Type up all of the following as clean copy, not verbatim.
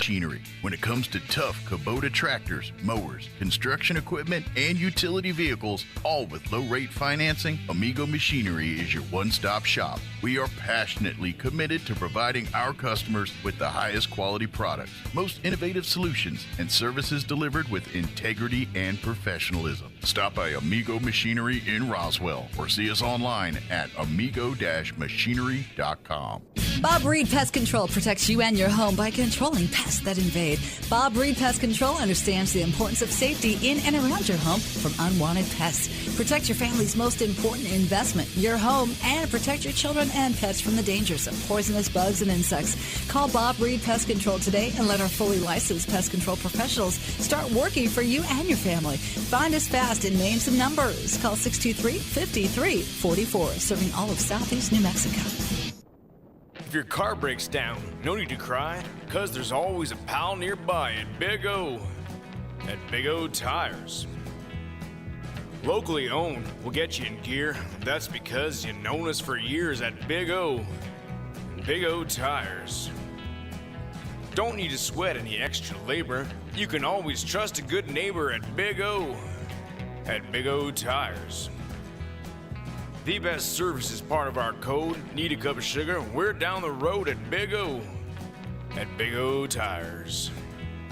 Machinery. When it comes to tough Kubota tractors, mowers, construction equipment, and utility vehicles, all with low-rate financing, Amigo Machinery is your one-stop shop. We are passionately committed to providing our customers with the highest quality products, most innovative solutions, and services delivered with integrity and professionalism. Stop by Amigo Machinery in Roswell or see us online at amigo-machinery.com. Bob Reed Pest Control protects you and your home by controlling pests that invade. Bob Reed Pest Control understands the importance of safety in and around your home from unwanted pests. Protect your family's most important investment, your home, and protect your children and pets from the dangers of poisonous bugs and insects. Call Bob Reed Pest Control today and let our fully licensed pest control professionals start working for you and your family. Find us fast in names and numbers. Call 623-5344, serving all of Southeast New Mexico. If your car breaks down, no need to cry, because there's always a pal nearby at Big O. At Big O Tires. Locally owned will get you in gear. That's because you've known us for years at Big O. Big O Tires. Don't need to sweat any extra labor. You can always trust a good neighbor at Big O. At Big O Tires. The best service is part of our code. Need a cup of sugar? We're down the road at Big O. At Big O Tires.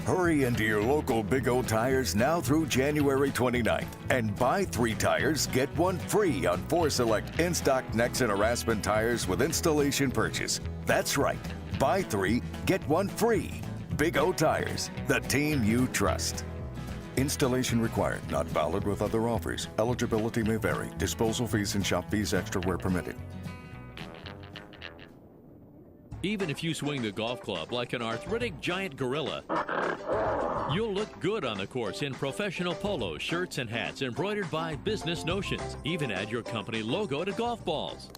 Hurry into your local Big O Tires now through January 29th and buy 3 tires, get 1 free on 4 select in-stock Nexen or Aspen tires with installation purchase. That's right. Buy 3, get 1 free. Big O Tires, the team you trust. Installation required, not valid with other offers. Eligibility may vary. Disposal fees and shop fees extra where permitted. Even if you swing the golf club like an arthritic giant gorilla, you'll look good on the course in professional polos, shirts, and hats embroidered by Business Notions. Even add your company logo to golf balls.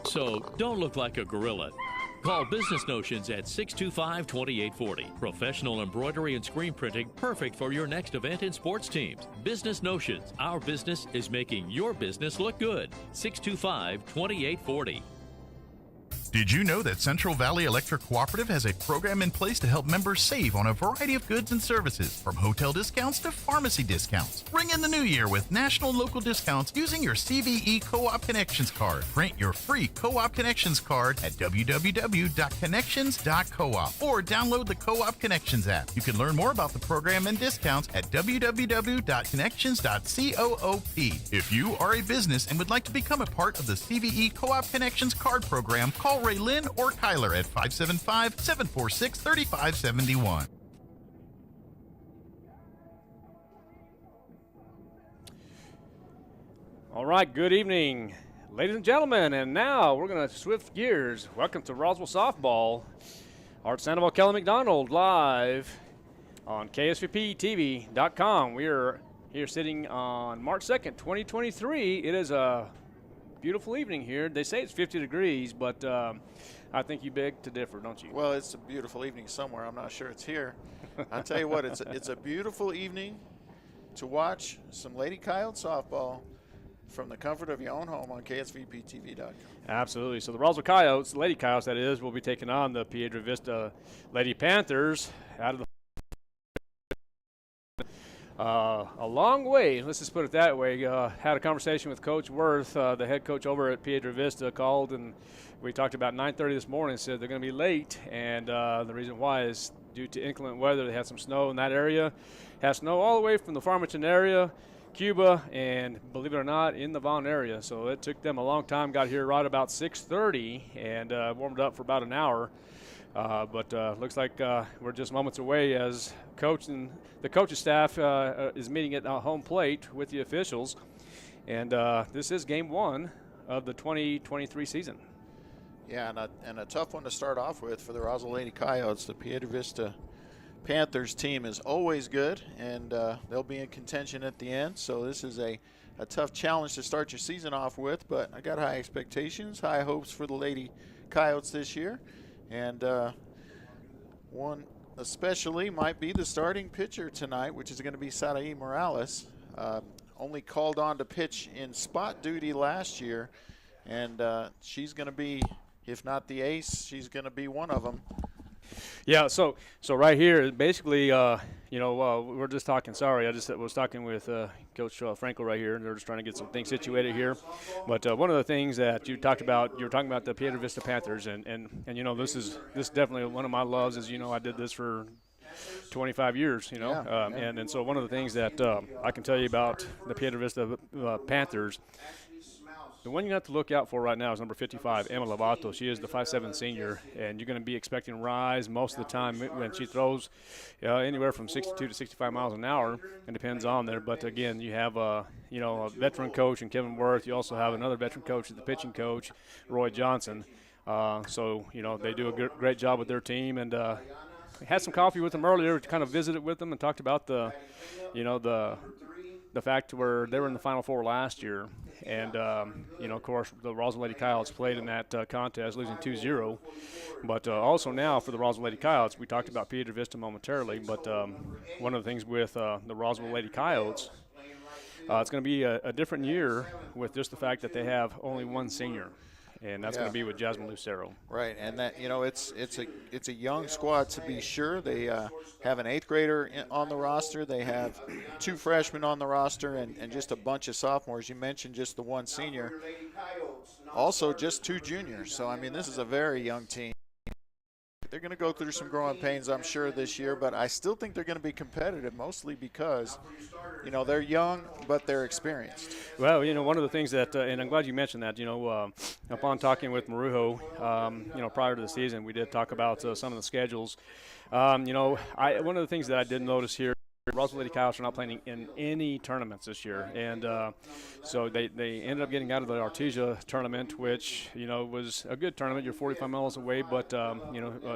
So don't look like a gorilla. Call Business Notions at 625-2840. Professional embroidery and screen printing, perfect for your next event and sports teams. Business Notions. Our business is making your business look good. 625-2840. Did you know that Central Valley Electric Cooperative has a program in place to help members save on a variety of goods and services, from hotel discounts to pharmacy discounts? Ring in the new year with national and local discounts using your CVE Co-op Connections card. Print your free Co-op Connections card at www.connections.coop or download the Co-op Connections app. You can learn more about the program and discounts at www.connections.coop. If you are a business and would like to become a part of the CVE Co-op Connections card program, call Ray Lynn or Kyler at 575-746-3571. All right, good evening, ladies and gentlemen, and now we're going to shift gears. Welcome to Roswell Softball. Art Sandoval, Kelly McDonald, live on KSVPTV.com. We are here sitting on March 2nd, 2023. It is a beautiful evening here. They say it's 50 degrees, but I think you beg to differ, don't you? Well, it's a beautiful evening somewhere. I'm not sure it's here. I'll tell you what, it's a beautiful evening to watch some Lady Coyote softball from the comfort of your own home on KSVPTV.com. Absolutely. So the Roswell Coyotes, Lady Coyotes that is, will be taking on the Piedra Vista Lady Panthers out of the a long way, let's just put it that way. Had a conversation with Coach Worth, the head coach over at Piedra Vista, called, and we talked about 9:30 this morning. Said they're going to be late, and the reason why is due to inclement weather. They had some snow in that area. Had snow all the way from the Farmington area, Cuba, and believe it or not, in the Vaughn area. So it took them a long time. Got here right about 6:30 and warmed up for about an hour. But looks like we're just moments away as coach and the coaching staff is meeting at home plate with the officials. And this is game 1 of the 2023 season. Yeah, and a tough one to start off with for the Roswell Lady Coyotes. The Piedra Vista Panthers team is always good, and they'll be in contention at the end. So this is a tough challenge to start your season off with, but I got high expectations, high hopes for the Lady Coyotes this year. And one especially might be the starting pitcher tonight, which is going to be Sarai Morales. Only called on to pitch in spot duty last year, and she's going to be, if not the ace, she's going to be one of them. Yeah, so right here, basically, we're just talking. Sorry, I just was talking with Coach Frankel right here, and they're just trying to get some things situated here. But one of the things that you were talking about the Piedra Vista Panthers, and this is definitely one of my loves. Is I did this for 25 years, and so one of the things that I can tell you about the Piedra Vista Panthers. The one you have to look out for right now is number 55, Emma Lovato. She is the 5'7" senior, and you're going to be expecting rise most of the time when she throws anywhere from 62 to 65 miles an hour. It depends on there. But, again, you have a veteran coach in Kevin Worth. You also have another veteran coach, the pitching coach, Roy Johnson. So they do a great job with their team. And had some coffee with them earlier, kind of visited with them and talked about the fact where they were in the Final Four last year. And, of course, the Roswell Lady Coyotes played in that contest, losing 2-0. But also now for the Roswell Lady Coyotes, we talked about Piedra Vista momentarily, but one of the things with the Roswell Lady Coyotes, it's going to be a different year with just the fact that they have only one senior. And that's going to be with Jasmine Lucero. Right, and that it's a young squad to be sure. They have an 8th grader on the roster. They have 2 freshmen on the roster and just a bunch of sophomores. You mentioned just the one senior. Also just 2 juniors. So, I mean, this is a very young team. They're going to go through some growing pains, I'm sure, this year, but I still think they're going to be competitive, mostly because, they're young, but they're experienced. Well, one of the things that, and I'm glad you mentioned that, upon talking with Marujo, prior to the season, we did talk about some of the schedules. One of the things that I did notice here, Roswell Lady Coyotes are not playing in any tournaments this year, and so they ended up getting out of the Artesia tournament, which was a good tournament. You're 45 miles away, but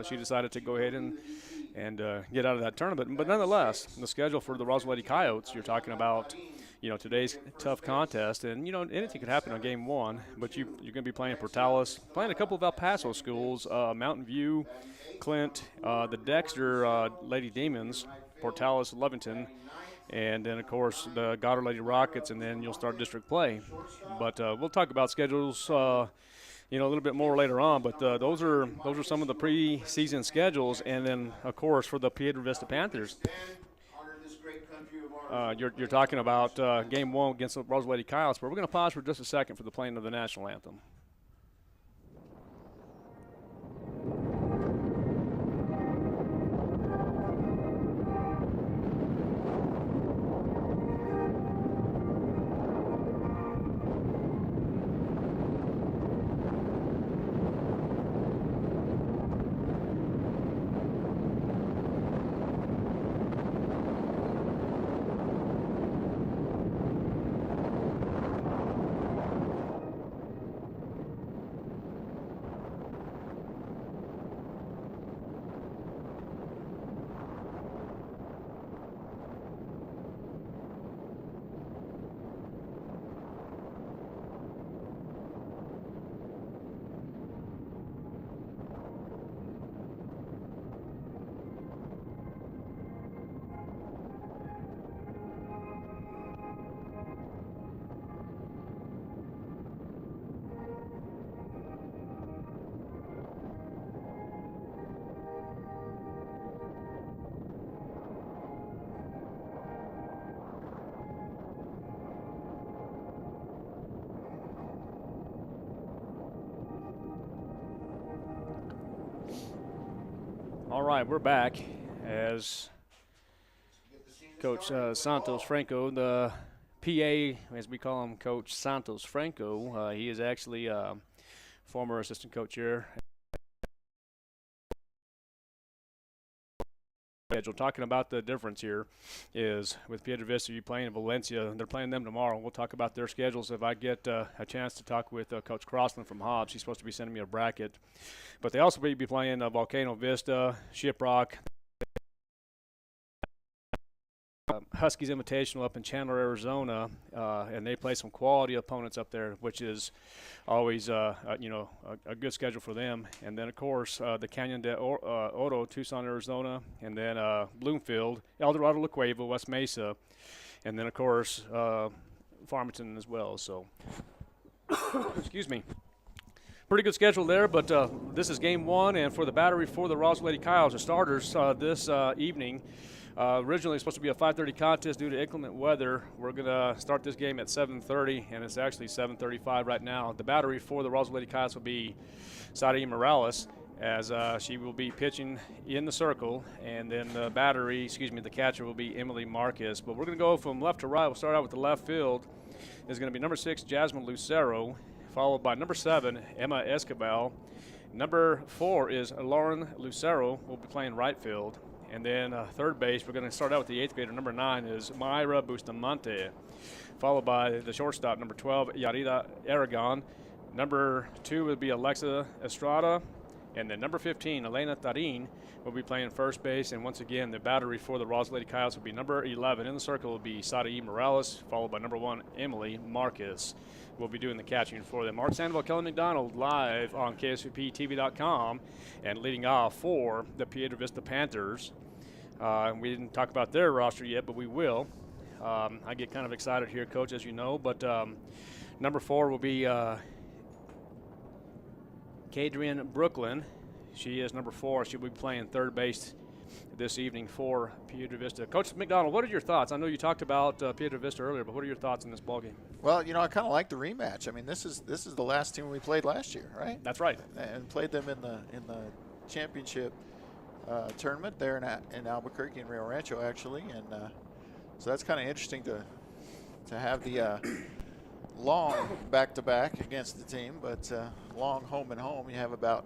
she decided to go ahead and get out of that tournament. But nonetheless, the schedule for the Roswell Lady Coyotes, you're talking about today's tough contest, and anything could happen on game 1. But you're going to be playing Portales, playing a couple of El Paso schools, Mountain View, Clint, the Dexter Lady Demons, Portales, Lovington, and then, of course, the Goddard Lady Rockets, and then you'll start district play. But we'll talk about schedules, a little bit more later on. But those are some of the preseason schedules, and then, of course, for the Piedra Vista Panthers, you're talking about game 1 against the Roswell Lady Coyotes. But we're going to pause for just a second for the playing of the national anthem. All right, we're back as Coach Santos Franco, the PA, as we call him, Coach Santos Franco. He is actually a former assistant coach here. Talking about the difference here is with Piedra Vista, you playing in Valencia. They're playing them tomorrow. We'll talk about their schedules if I get a chance to talk with Coach Crossland from Hobbs. He's supposed to be sending me a bracket. But they also will be playing Volcano Vista, Shiprock, Huskies Invitational up in Chandler, Arizona, and they play some quality opponents up there, which is always a good schedule for them. And then, of course, the Canyon de Oro, Tucson, Arizona, and then Bloomfield, El Dorado, La Cueva, West Mesa, and then, of course, Farmington as well. So, excuse me. Pretty good schedule there, but this is game one, and for the battery for the Roswell Lady Coyotes, the starters this evening. Originally supposed to be a 5:30 contest due to inclement weather. We're going to start this game at 7:30, and it's actually 7:35 right now. The battery for the Roswell Lady Coyotes will be Sadia Morales, as she will be pitching in the circle, and then the catcher will be Emily Marcus. But we're going to go from left to right. We'll start out with the left field. It's going to be number 6, Jasmine Lucero, followed by number 7, Emma Escobar. Number 4 is Lauren Lucero, will be playing right field. And then third base, we're going to start out with the 8th grader. Number 9 is Mayra Bustamante, followed by the shortstop, number 12, Yarida Aragon. Number 2 will be Alexa Estrada. And then number 15, Elena Tarin, will be playing first base. And once again, the battery for the Roswell Lady Coyotes will be number 11. In the circle will be Sadie Morales, followed by number 1, Emily Marcus. We'll be doing the catching for them. Mark Sandoval, Kelly McDonald, live on KSVPTV.com. And leading off for the Piedra Vista Panthers. We didn't talk about their roster yet, but we will. I get kind of excited here, Coach, as you know. But number 4 will be Kadrian Brooklyn. She is number 4. She'll be playing third base this evening for Piedra Vista. Coach McDonald, what are your thoughts? I know you talked about Piedra Vista earlier, but what are your thoughts in this ballgame? Well, I kind of like the rematch. I mean, this is the last team we played last year, right? That's right. And played them in the championship tournament there in Albuquerque and Rio Rancho, actually. And so that's kind of interesting to have the long back-to-back against the team, but long home and home. You have about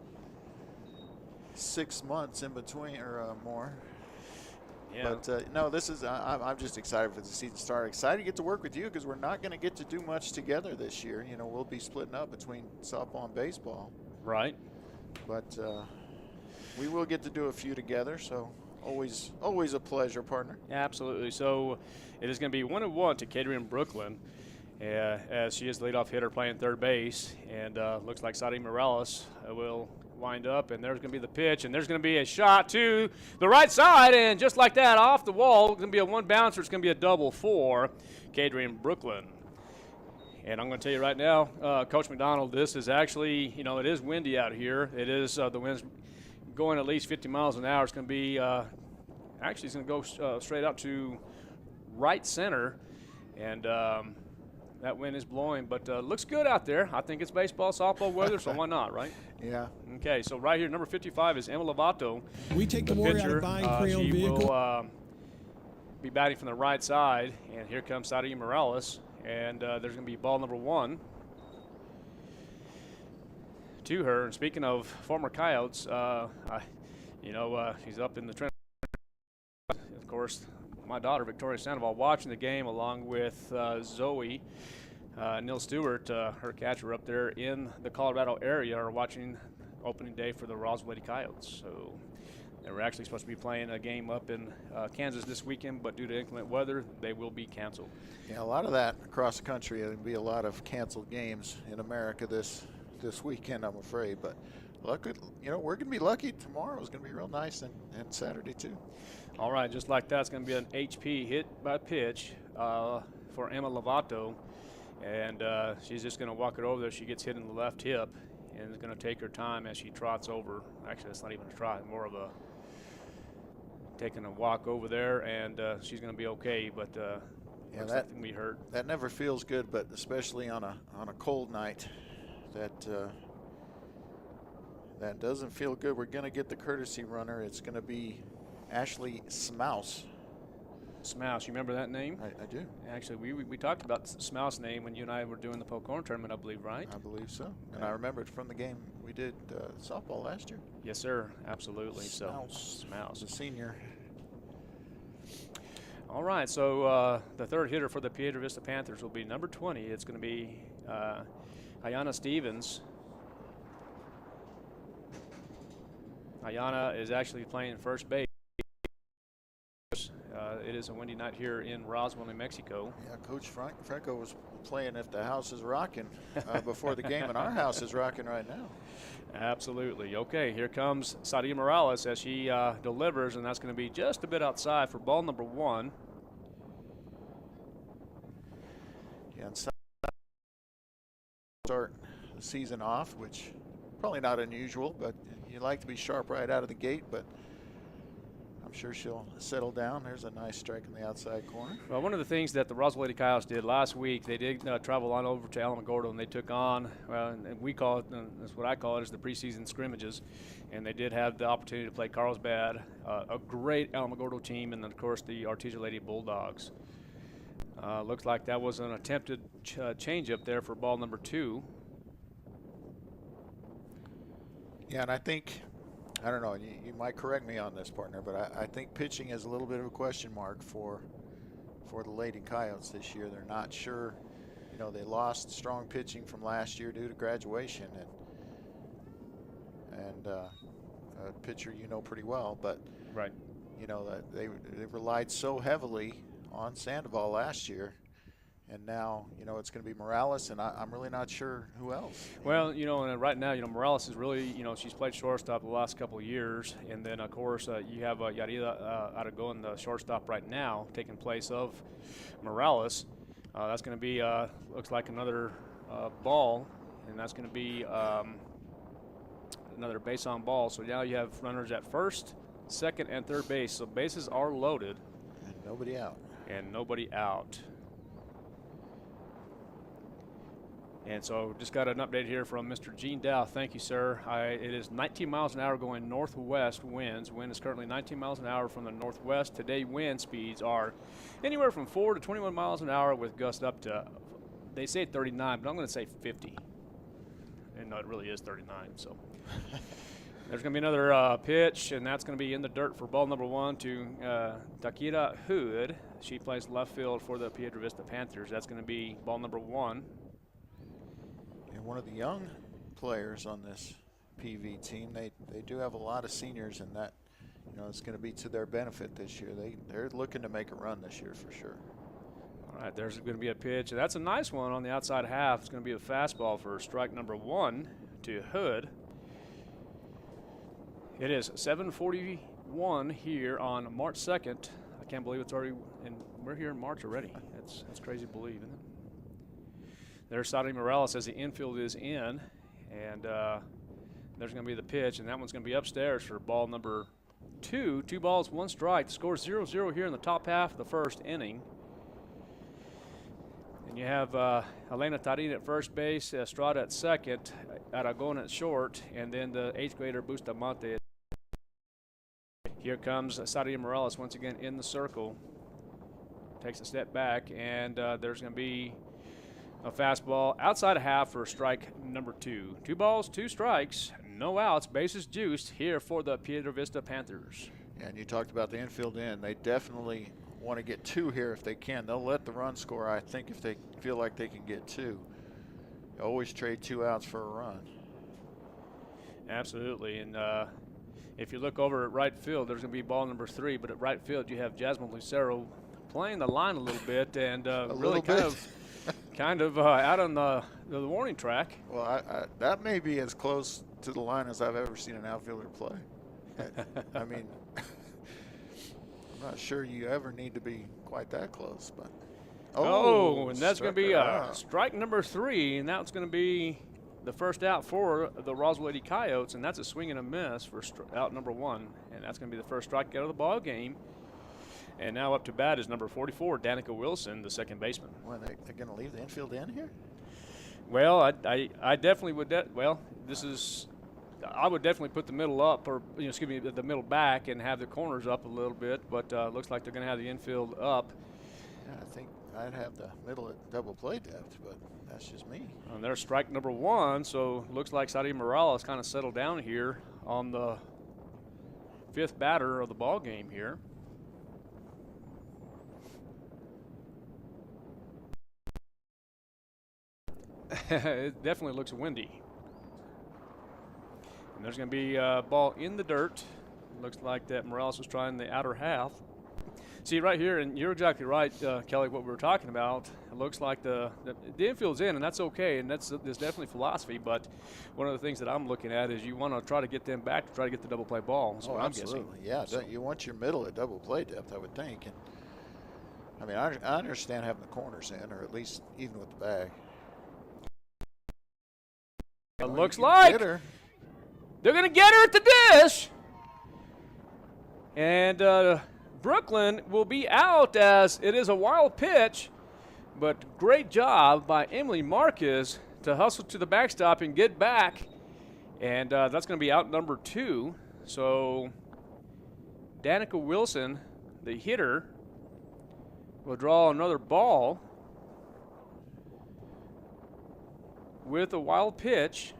6 months in between or more. Yeah. But no, this is I'm just excited for the season start. Excited to get to work with you because we're not going to get to do much together this year. We'll be splitting up between softball and baseball. Right. But we will get to do a few together. So always a pleasure, partner. Absolutely. So it is going to be 1-1 to Kadrian Brooklyn. As she is the leadoff hitter playing third base, and looks like Sadie Morales will wind up, and there's going to be the pitch, and there's going to be a shot to the right side, and just like that, off the wall, it's going to be a one bouncer. It's going to be a double for Kadrian Brooklyn. And I'm going to tell you right now, Coach McDonald, this is actually, it is windy out here. It is the wind's going at least 50 miles an hour. It's going to be, actually it's going to go straight out to right center, and that wind is blowing, but looks good out there. I think it's baseball, softball weather, so why not, right? Yeah. Okay, so right here, number 55 is Emma Lovato. We take the more out of buying pre-owned vehicle. She will be batting from the right side, and here comes Sadia Morales, and there's going to be ball number 1 to her. And speaking of former Coyotes, she's up in the trend. Of course, my daughter, Victoria Sandoval, watching the game along with Zoe. Neil Stewart, her catcher up there in the Colorado area, are watching opening day for the Roswell Lady Coyotes. So they were actually supposed to be playing a game up in Kansas this weekend, but due to inclement weather, they will be canceled. Yeah, a lot of that across the country. There'll be a lot of canceled games in America this weekend, I'm afraid. But lucky, we're going to be lucky. Tomorrow is going to be real nice, and Saturday too. All right, just like that, it's going to be an HP hit by pitch for Emma Lovato. And she's just going to walk it over there. She gets hit in the left hip, and is going to take her time as she trots over. Actually, that's not even a trot, more of a taking a walk over there, and she's going to be okay. But that we heard. That never feels good, but especially on a cold night, that doesn't feel good. We're going to get the courtesy runner. It's going to be Ashley Smouse. Smouse, you remember that name? I do. Actually, we talked about Smouse name when you and I were doing the Pocorn tournament, I believe, right? I believe so. And I remember it from the game we did softball last year. Yes, sir. Absolutely. Smouse. Smouse. The senior. All right, so the third hitter for the Piedra Vista Panthers will be number 20. It's going to be Ayana Stevens. Ayana is actually playing first base. It is a windy night here in Roswell, New Mexico. Yeah, Coach Franco was playing If the House is Rocking before the game, and our house is rocking right now. Absolutely. Okay, here comes Sadia Morales as she delivers, and that's going to be just a bit outside for ball number 1. Yeah, and start the season off, which probably not unusual, but you like to be sharp right out of the gate, but I'm sure she'll settle down. There's a nice strike in the outside corner. Well, one of the things that the Roswell Lady Coyotes did last week, they did travel on over to Alamogordo, and they took on, and we call it, that's what I call it, is the preseason scrimmages. And they did have the opportunity to play Carlsbad, a great Alamogordo team, and then, of course, the Artesia Lady Bulldogs. Looks like that was an attempted change up there for ball number 2. Yeah, and I think, I don't know, you might correct me on this, partner, but I think pitching is a little bit of a question mark for the Lady Coyotes this year. They're not sure. You know, they lost strong pitching from last year due to graduation, and a pitcher you know pretty well, but right, you know that they relied so heavily on Sandoval last year, and now you know it's going to be Morales, and I'm really not sure who else. Well, you know, and right now, you know, Morales is really, you know, she's played shortstop the last couple of years, and then of course you have Yarida Aragon, the shortstop right now, taking place of Morales. That's going to be looks like another ball, and that's going to be another base on ball. So now you have runners at first, second, and third base. So bases are loaded. And nobody out. And nobody out. And so just got an update here from Mr. Gene Dow. Thank you, sir. It is 19 miles an hour going northwest winds. Wind is currently 19 miles an hour from the northwest. Today wind speeds are anywhere from 4 to 21 miles an hour with gusts up to, they say 39, but I'm going to say 50. And no, it really is 39. So there's going to be another pitch, and that's going to be in the dirt for ball number 1 to Takira Hood. She plays left field for the Piedra Vista Panthers. That's going to be ball number 1. And one of the young players on this PV team, they do have a lot of seniors, and that, you know, it's going to be to their benefit this year. They're looking to make a run this year for sure. All right, there's going to be a pitch. That's a nice one on the outside half. It's going to be a fastball for strike number 1 to Hood. It is 7:41 here on March 2nd. I can't believe it's already, and we're here in March already. That's crazy to believe, isn't it? There's Sadie Morales as the infield is in, and there's going to be the pitch, and that one's going to be upstairs for ball number 2. 2 balls, 1 strike. The score is 0-0 here in the top half of the first inning. And you have Elena Tarin at first base, Estrada at second, Aragon at short, and then the 8th grader Bustamante. Here comes Sadie Morales once again in the circle. Takes a step back, and there's going to be a fastball outside of half for strike number 2. 2 balls, 2 strikes, no outs, bases juiced here for the Piedra Vista Panthers. Yeah, and you talked about the infield in. They definitely want to get 2 here if they can. They'll let the run score, I think, if they feel like they can get 2. You always trade 2 outs for a run. Absolutely, and if you look over at right field, there's going to be ball number 3, but at right field you have Jasmine Lucero playing the line a little bit, and really kind of out on the warning track. Well, that may be as close to the line as I've ever seen an outfielder play. I mean, I'm not sure you ever need to be quite that close, but and that's going to be strike number 3, and that's going to be the first out for the Roswell Lady Coyotes, and that's a swing and a miss for out number 1, and that's going to be the first strikeout of the ball game. And now up to bat is number 44, Danica Wilson, the second baseman. Well, they're going to leave the infield in here? Well, I definitely would. I would definitely put the middle up, or the middle back, and have the corners up a little bit. But looks like they're going to have the infield up. Yeah, I think I'd have the middle at double play depth, but that's just me. And there's strike number 1. So looks like Sadie Morales kind of settled down here on the 5th batter of the ball game here. It definitely looks windy. And there's going to be a ball in the dirt. Looks like that Morales was trying the outer half. See right here, and you're exactly right, Kelly, what we were talking about. It looks like the infield's in, and that's okay, and that's definitely philosophy. But one of the things that I'm looking at is you want to try to get them back to try to get the double play ball. That's what I'm guessing. Yeah, so you want your middle at double play depth, I would think. And I mean, I understand having the corners in, or at least even with the bag. It looks like They're going to get her at the dish. And Brooklyn will be out as it is a wild pitch. But great job by Emily Marquez to hustle to the backstop and get back. And that's going to be out number 2. So Danica Wilson, the hitter, will draw another ball with a wild pitch.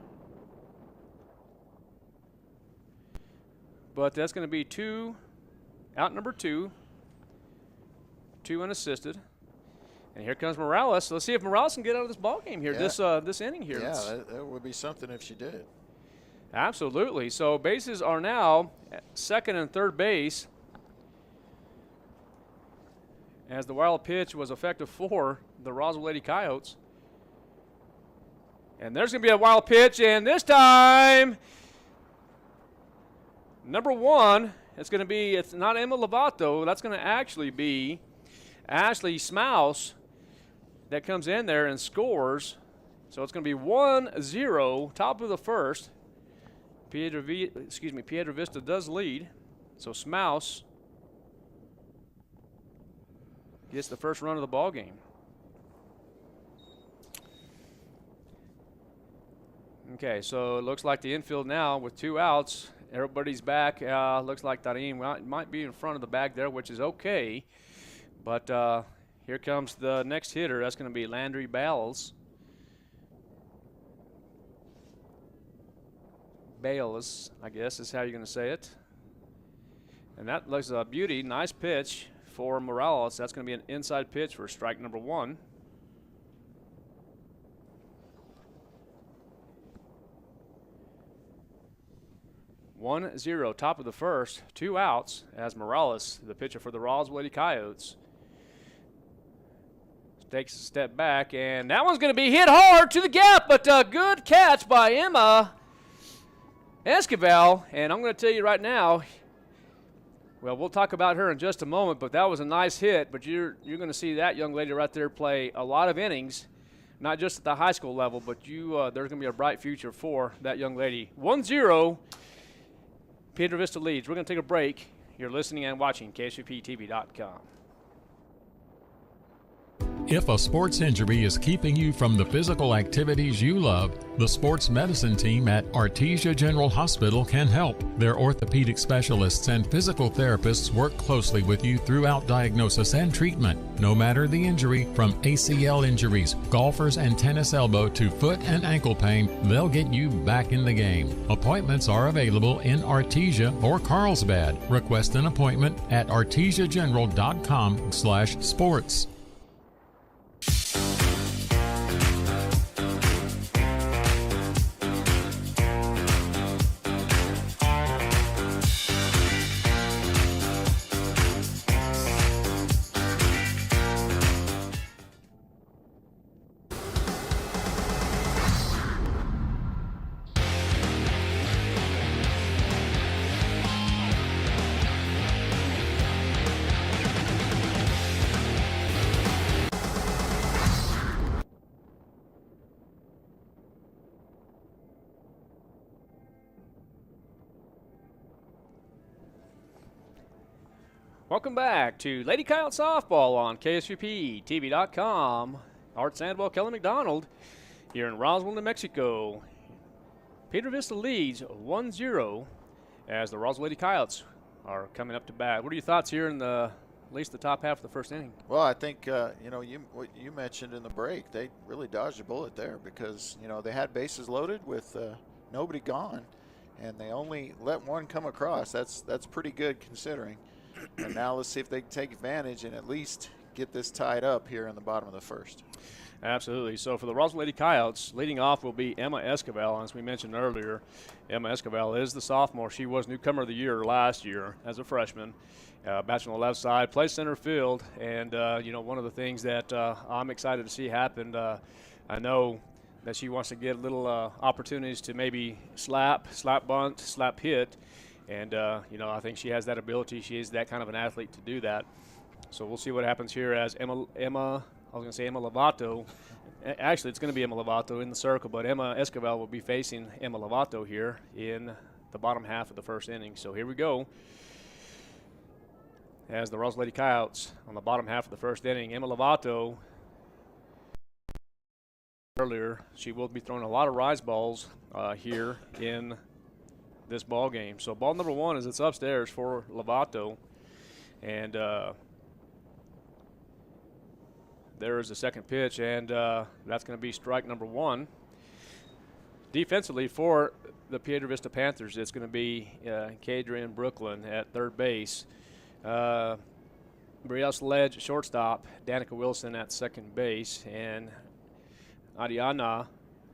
But that's going to be out number 2, 2 unassisted. And here comes Morales. Let's see if Morales can get out of this ball game here, this inning here. Yeah, that would be something if she did. Absolutely. So bases are now at second and third base, as the wild pitch was effective for the Roswell Lady Coyotes. And there's going to be a wild pitch, and this time, number 1, it's not Emma Lovato, that's going to actually be Ashley Smouse that comes in there and scores. So it's going to be 1-0, top of the first. Piedra Vista does lead. So Smouse gets the first run of the ball game. Okay, so it looks like the infield now with 2 outs. Everybody's back. Looks like Tarim might be in front of the bag there, which is okay. But here comes the next hitter. That's going to be Landry Bales. Bales, I guess is how you're going to say it. And that looks a beauty. Nice pitch for Morales. That's going to be an inside pitch for strike number 1. One zero, top of the first, 2 outs as Morales, the pitcher for the Roswell Lady Coyotes, takes a step back, and that one's going to be hit hard to the gap, but a good catch by Emma Esquivel. And I'm going to tell you right now, well, we'll talk about her in just a moment, but that was a nice hit. But you're going to see that young lady right there play a lot of innings, not just at the high school level, but there's going to be a bright future for that young lady. 1-0. Piedra Vista leads. We're going to take a break. You're listening and watching KSVPTV.com. If a sports injury is keeping you from the physical activities you love, the sports medicine team at Artesia General Hospital can help. Their orthopedic specialists and physical therapists work closely with you throughout diagnosis and treatment. No matter the injury, from ACL injuries, golfers and tennis elbow to foot and ankle pain, they'll get you back in the game. Appointments are available in Artesia or Carlsbad. Request an appointment at artesiageneral.com/sports. Welcome back to Lady Coyote Softball on KSVPTV.com. Art Sandwell, Kelly McDonald here in Roswell, New Mexico. Piedra Vista leads 1-0 as the Roswell Lady Coyotes are coming up to bat. What are your thoughts here in at least the top half of the first inning? Well, I think, what you mentioned in the break, they really dodged a bullet there because, they had bases loaded with nobody gone, and they only let one come across. That's pretty good considering. And now let's see if they can take advantage and at least get this tied up here in the bottom of the first. Absolutely. So for the Roswell Lady Coyotes, leading off will be Emma Esquivel. As we mentioned earlier, Emma Esquivel is the sophomore. She was Newcomer of the Year last year as a freshman. Bats on the left side, plays center field. And, one of the things that I'm excited to see happen, I know that she wants to get little opportunities to maybe slap bunt, slap hit. And, I think she has that ability. She is that kind of an athlete to do that. So we'll see what happens here as Emma Lovato Actually, it's going to be Emma Lovato in the circle, but Emma Esquivel will be facing Emma Lovato here in the bottom half of the first inning. So here we go. As the Roswell Lady Coyotes on the bottom half of the first inning, Emma Lovato, earlier, she will be throwing a lot of rise balls here in this ball game. So ball number 1 is it's upstairs for Lovato, and there is the second pitch, and that's going to be strike number 1. Defensively for the Piedra Vista Panthers, it's going to be Piedra in Brooklyn at third base. Brielle Sledge at shortstop, Danica Wilson at second base, and Adiana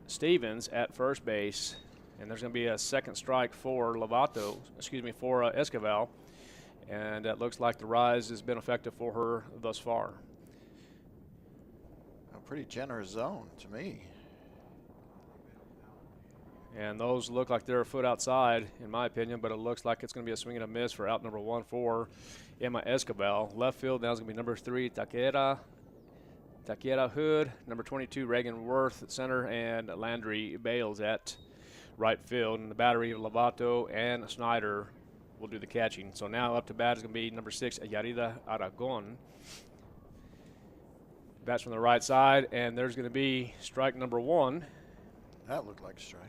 Stevens at first base. And there's going to be a second strike for Esquivel. And it looks like the rise has been effective for her thus far. A pretty generous zone to me. And those look like they're a foot outside, in my opinion, but it looks like it's going to be a swing and a miss for out number 1 for Emma Esquivel. Left field now is going to be number 3, Taquera Hood, number 22, Reagan Worth at center, and Landry Bales at right field. And the battery of Lovato and Snyder will do the catching. So now up to bat is going to be number 6, Yarida Aragon. Bats from the right side, and there's going to be strike number 1. That looked like a strike.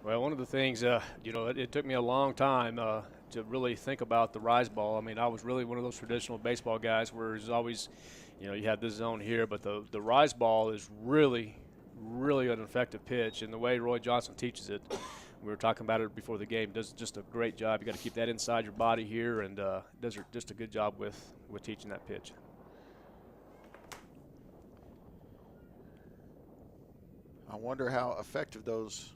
Well, one of the things, it took me a long time to really think about the rise ball. I mean, I was really one of those traditional baseball guys where there's always, you had this zone here, but the rise ball is really, really an effective pitch. And the way Roy Johnson teaches it, we were talking about it before the game, does just a great job. You got to keep that inside your body here, and does just a good job with teaching that pitch. I wonder how effective those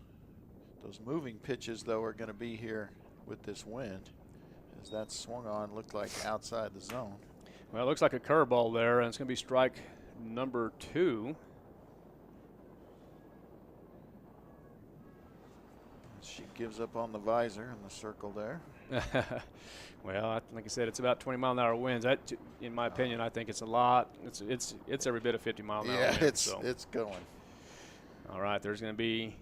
moving pitches, though, are going to be here with this wind, as that swung on looked like outside the zone. Well, it looks like a curveball there, and it's going to be strike number 2. She gives up on the visor in the circle there. Well, like I said, it's about 20-mile-an-hour winds. That, in my opinion, I think it's a lot. It's every bit of 50-mile-an-hour. Yeah, winds, it's going. All right, there's going to be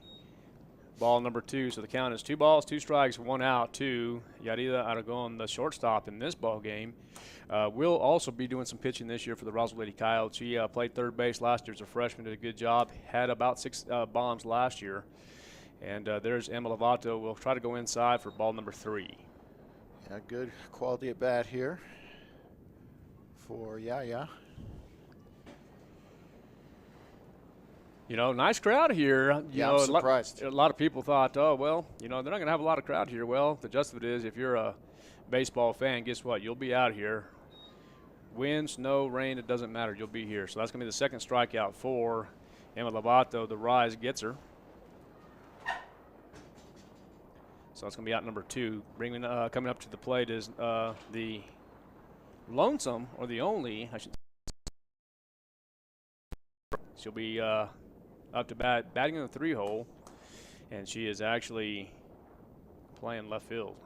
ball number 2. So the count is 2 balls, 2 strikes, 1 out to Yarida Aragon, the shortstop in this ball game. Will also be doing some pitching this year for the Roswell Lady Coyotes. She played third base last year as a freshman, did a good job, had about 6 bombs last year. And there's Emma Lovato. We'll try to go inside for ball number 3. Yeah, good quality at bat here for Yaya. Nice crowd here. I'm surprised. A lot of people thought, oh, well, they're not going to have a lot of crowd here. Well, the gist of it is if you're a baseball fan, guess what? You'll be out here. Wind, snow, rain, it doesn't matter. You'll be here. So that's going to be the second strikeout for Emma Lovato. The rise gets her. So that's going to be out number 2. Coming up to the plate is the lonesome, or the only, I should say. She'll be up to batting in the 3-hole, and she is actually playing left field.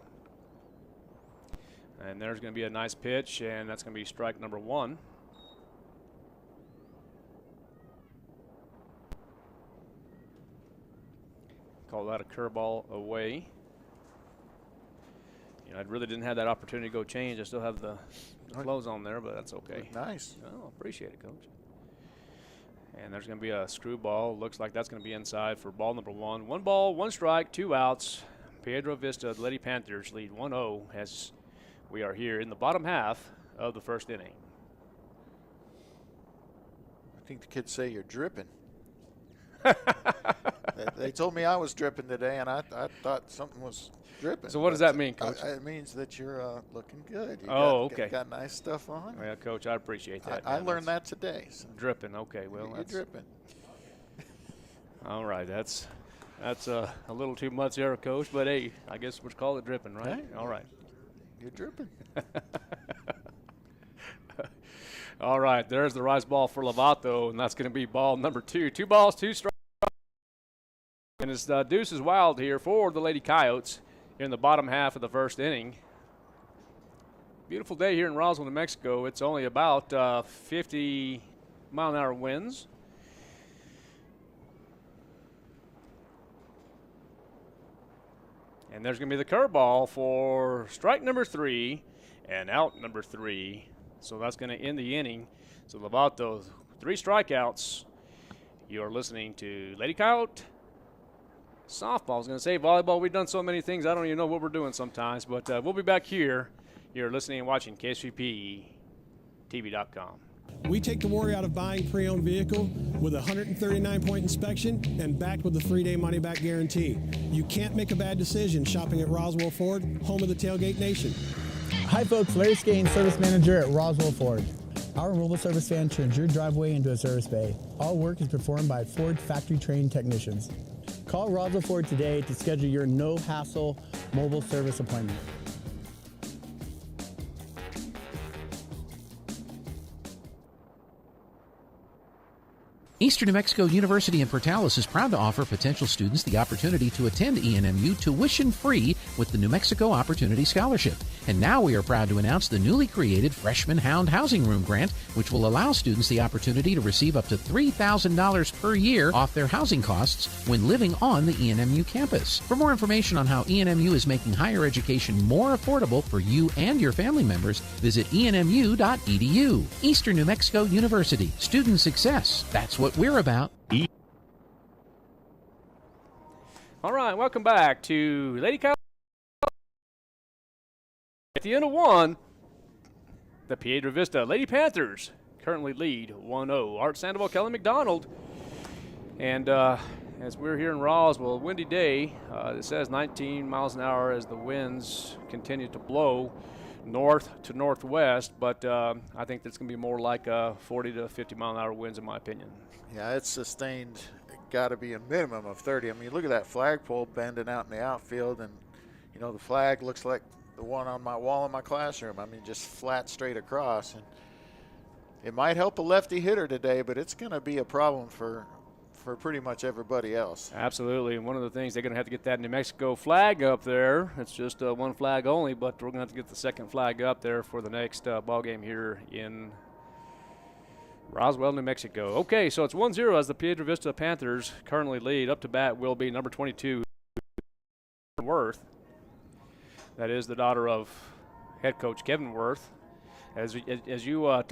And there's going to be a nice pitch, and that's going to be strike number 1. Call that a curveball away. I really didn't have that opportunity to go change. I still have the clothes on there, but that's okay. Nice. Oh, appreciate it, Coach. And there's going to be a screwball. Looks like that's going to be inside for ball number 1. 1 ball, 1 strike, 2 outs. Piedra Vista, the Lady Panthers lead 1-0 as we are here in the bottom half of the first inning. I think the kids say you're dripping. They told me I was dripping today, and I thought something was dripping. So what does that mean, Coach? It means that you're looking good. Okay. Got nice stuff on. Well, Coach, I appreciate that. I learned that today. So. Dripping. Okay. Well, you're dripping. All right. That's a little too much there, Coach. But hey, I guess we'll call it dripping, right? Hey, all right. You're dripping. All right. There's the rise ball for Lovato, and that's going to be ball number 2. 2 balls, 2 strikes. And it's deuce is wild here for the Lady Coyotes in the bottom half of the first inning. Beautiful day here in Roswell, New Mexico. It's only about 50-mile-an-hour winds. And there's going to be the curveball for strike number 3 and out number 3. So that's going to end the inning. So about those 3 strikeouts, you're listening to Lady Coyote softball. I was going to say volleyball. We've done so many things, I don't even know what we're doing sometimes. But we'll be back here. You're listening and watching KSVP.TV.com. We take the worry out of buying pre-owned vehicle with a 139-point inspection and backed with a 3-day money-back guarantee. You can't make a bad decision shopping at Roswell Ford, home of the Tailgate Nation. Hi folks, Larry Skane, Service Manager at Roswell Ford. Our mobile service van turns your driveway into a service bay. All work is performed by Ford factory-trained technicians. Call Roswell Ford today to schedule your no-hassle mobile service appointment. Eastern New Mexico University in Portales is proud to offer potential students the opportunity to attend ENMU tuition-free with the New Mexico Opportunity Scholarship. And now we are proud to announce the newly created Freshman Hound Housing Room Grant, which will allow students the opportunity to receive up to $3,000 per year off their housing costs when living on the ENMU campus. For more information on how ENMU is making higher education more affordable for you and your family members, visit enmu.edu. Eastern New Mexico University. Student success. That's what we're about. All right, welcome back to Lady Coyote. At the end of 1, the Piedra Vista Lady Panthers currently lead 1-0. Art Sandoval, Kelly McDonald. And as we're here in Roswell, windy day. It says 19 miles an hour as the winds continue to blow north to northwest, but I think that's going to be more like 40 to 50 mile an hour winds in my opinion. Yeah, it's sustained. Got to be a minimum of 30. I mean, look at that flagpole bending out in the outfield, and you know the flag looks like the one on my wall in my classroom. I mean, just flat straight across, and it might help a lefty hitter today, but it's going to be a problem for pretty much everybody else. Absolutely, and one of the things they're going to have to get that New Mexico flag up there. It's just one flag only, but we're going to have to get the second flag up there for the next ball game here in Roswell, New Mexico. Okay, so it's 1-0 as the Piedra Vista Panthers currently lead. Up to bat will be number 22, Worth. That is the daughter of head coach Kevin Worth. As you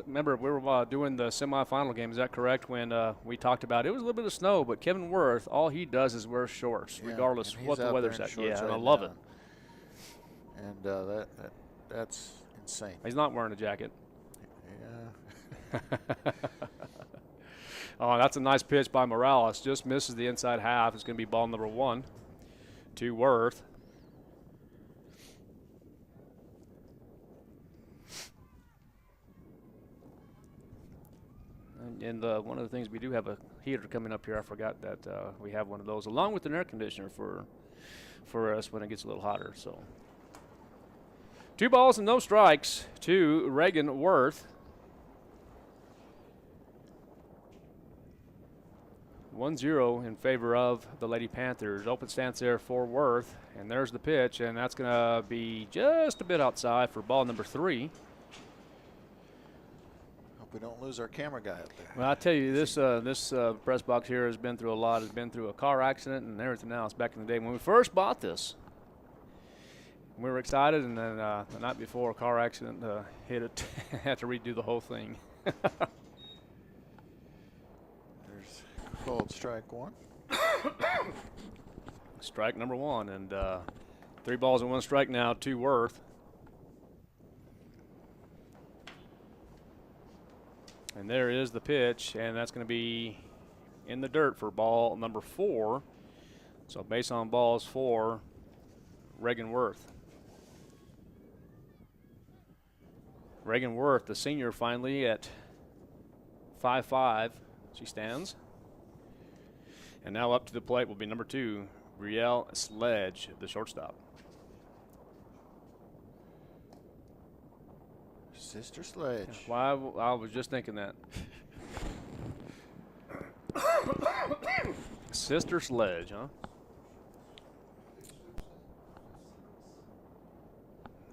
remember, we were doing the semifinal game. Is that correct? When we talked about it was a little bit of snow, but Kevin Worth, all he does is wear shorts, regardless what the weather's at. Yeah, and I love it. And that's insane. He's not wearing a jacket. Yeah. Oh, that's a nice pitch by Morales. Just misses the inside half. It's going to be ball number 1 to Worth. And one of the things, we do have a heater coming up here. I forgot that we have one of those, along with an air conditioner for us when it gets a little hotter. So 2 balls and no strikes to Reagan Worth. 1-0 in favor of the Lady Panthers. Open stance there for Worth, and there's the pitch, and that's going to be just a bit outside for ball number 3. We don't lose our camera guy up there. Well, I tell you, this press box here has been through a lot. Has been through a car accident and everything else. Back in the day when we first bought this, we were excited, and then the night before, a car accident hit it. Had to redo the whole thing. There's called strike 1. Strike number 1, and 3 balls and 1 strike now to Worth. And there is the pitch, and that's going to be in the dirt for ball number 4. So base on balls for Reagan Worth. Reagan Worth, the senior, finally at 5'5". She stands. And now up to the plate will be number 2, Riel Sledge, the shortstop. Sister Sledge. Why? I was just thinking that. Sister Sledge, huh?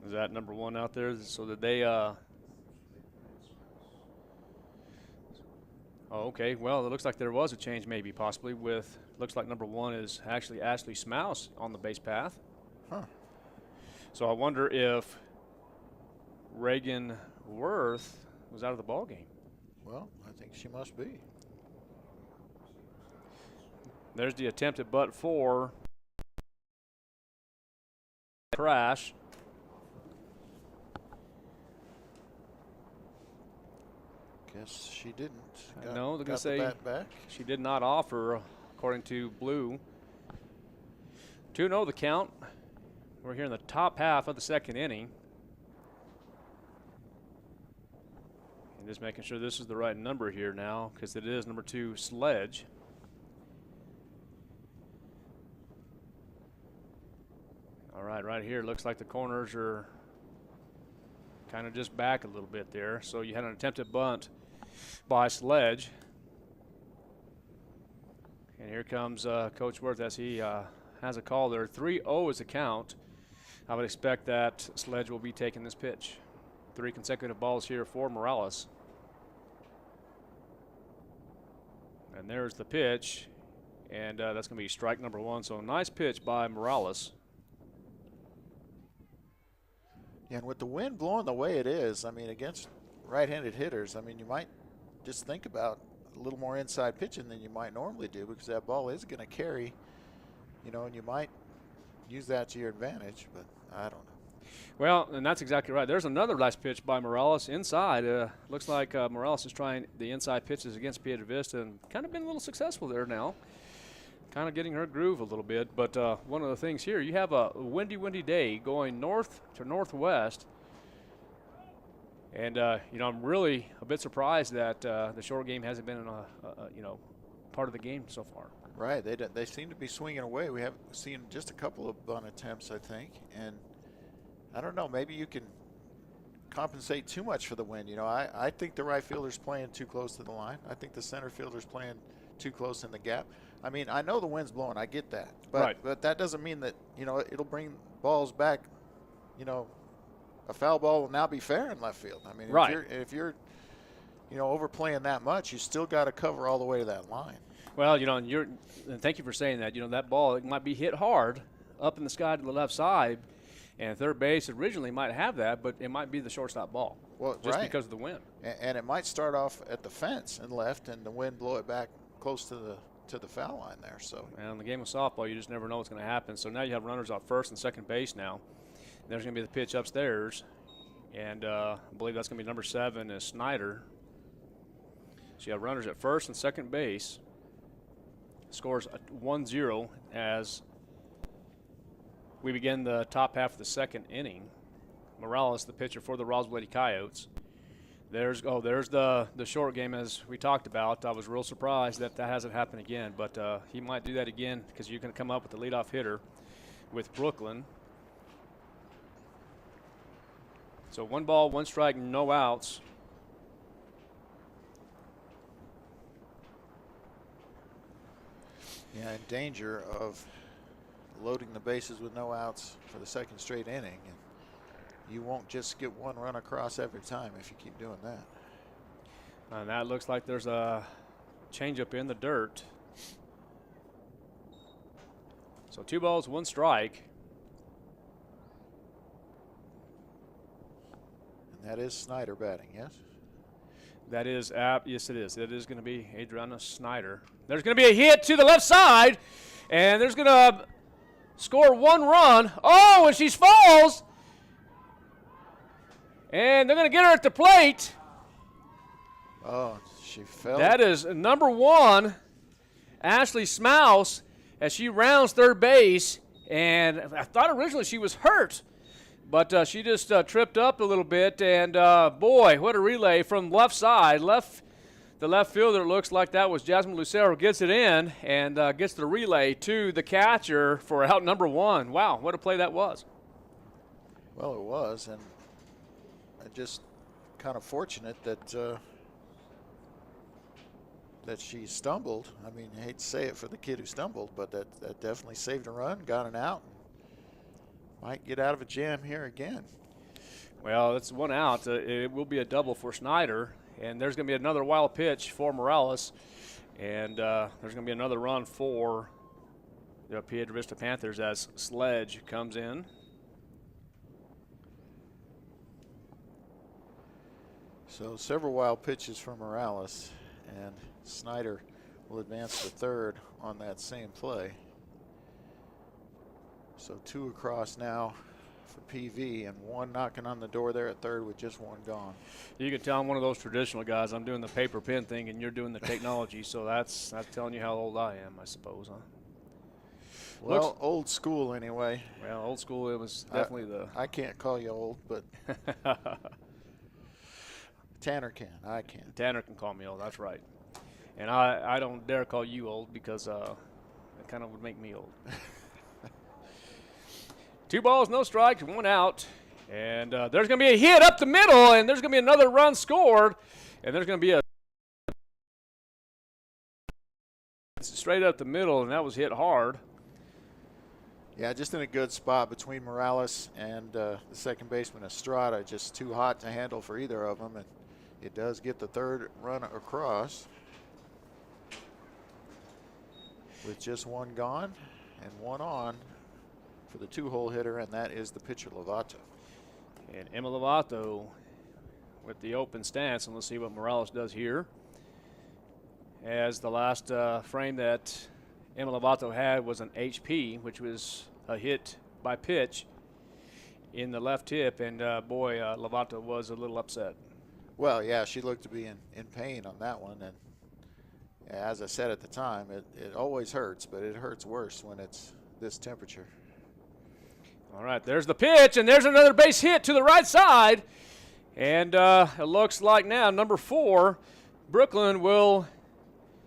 Is that number 1 out there? So did they? Oh, okay. Well, it looks like there was a change, maybe, possibly with. Looks like number 1 is actually Ashley Smouse on the base path. Huh. So I wonder if Reagan Worth was out of the ball game. Well, I think she must be. There's the attempted butt for crash. Guess she didn't. No, they're going to say the bat back. She did not offer, according to Blue. 2-0 the count. We're here in the top half of the second inning. And just making sure this is the right number here now, because it is number 2, Sledge. All right here, looks like the corners are kind of just back a little bit there. So you had an attempted bunt by Sledge. And here comes Coach Worth as he has a call there. 3-0 is the count. I would expect that Sledge will be taking this pitch. 3 consecutive balls here for Morales. And there's the pitch. And that's going to be strike number 1. So nice pitch by Morales. Yeah, and with the wind blowing the way it is, I mean, against right-handed hitters, I mean, you might just think about a little more inside pitching than you might normally do, because that ball is going to carry, you know, and you might use that to your advantage, but I don't know. Well, and that's exactly right. There's another nice pitch by Morales inside. Looks like Morales is trying the inside pitches against Piedra Vista and kind of been a little successful there now. Kind of getting her groove a little bit. But one of the things here, you have a windy day going north to northwest. And, you know, I'm really a bit surprised that the short game hasn't been you know, part of the game so far. Right. They seem to be swinging away. We have seen just a couple of bunt attempts, I think. And I don't know, maybe you can compensate too much for the wind. You know, I think the right fielder's playing too close to the line. I think the center fielder's playing too close in the gap. I mean, I know the wind's blowing. I get that. But, right. But that doesn't mean that, you know, it'll bring balls back. You know, a foul ball will now be fair in left field. I mean, right. if you're, you know, overplaying that much, you still got to cover all the way to that line. Well, you know, and thank you for saying that. You know, that ball, it might be hit hard up in the sky to the left side, and third base originally might have that, but it might be the shortstop ball. Well, just because of the wind. And it might start off at the fence and left, and the wind blow it back close to the foul line there. So, and in the game of softball, you just never know what's going to happen. So now you have runners off first and second base now. There's going to be the pitch upstairs, and I believe that's going to be number 7 is Snyder. So you have runners at first and second base. Scores 1-0 as we begin the top half of the second inning. Morales, the pitcher for the Roswell Lady Coyotes. There's the short game as we talked about. I was real surprised that hasn't happened again, but he might do that again because you're going to come up with the leadoff hitter with Brooklyn. So 1 ball, 1 strike, no outs. Yeah, in danger of loading the bases with no outs for the second straight inning. And you won't just get 1 run across every time if you keep doing that. And that looks like there's a changeup in the dirt. So 2 balls, 1 strike. And that is Snyder batting, yes? That is, yes it is. It is going to be Adriana Snyder. There's going to be a hit to the left side, and there's going to score 1 run. Oh, and she falls. And they're going to get her at the plate. Oh, she fell. That is number 1, Ashley Smouse, as she rounds third base. And I thought originally she was hurt, but she just tripped up a little bit. And, boy, what a relay from left side. The left fielder, looks like that was Jasmine Lucero, gets it in and gets the relay to the catcher for out number 1. Wow, what a play that was. Well, it was, and just kind of fortunate that that she stumbled. I mean, I hate to say it for the kid who stumbled, but that definitely saved a run, got an out. Might get out of a jam here again. Well, it's 1 out. It will be a double for Snyder, and there's going to be another wild pitch for Morales, and there's going to be another run for the Piedra Vista Panthers as Sledge comes in. So several wild pitches from Morales, and Snyder will advance to third on that same play. So 2 across now for PV, and 1 knocking on the door there at third with just 1 gone. You can tell I'm one of those traditional guys. I'm doing the paper pen thing, and you're doing the technology, so that's telling you how old I am, I suppose, huh? Well, old school anyway. Well, old school, it was definitely I can't call you old, but Tanner can. I can. Tanner can call me old, that's right. And I don't dare call you old because it kind of would make me old. 2 balls, no strikes, 1 out. And there's going to be a hit up the middle, and there's going to be another run scored. And there's going to be a straight up the middle, and that was hit hard. Yeah, just in a good spot between Morales and the second baseman Estrada. Just too hot to handle for either of them, and it does get the third run across with just 1 gone and 1 on for the 2-hole hitter, and that is the pitcher Lovato. And Emma Lovato with the open stance, and let's see what Morales does here. As the last frame that Emma Lovato had was an HP, which was a hit by pitch in the left hip, and boy, Lovato was a little upset. Well, yeah, she looked to be in pain on that one, and as I said at the time, it always hurts, but it hurts worse when it's this temperature. All right, there's the pitch, and there's another base hit to the right side, and it looks like now number 4, Brooklyn will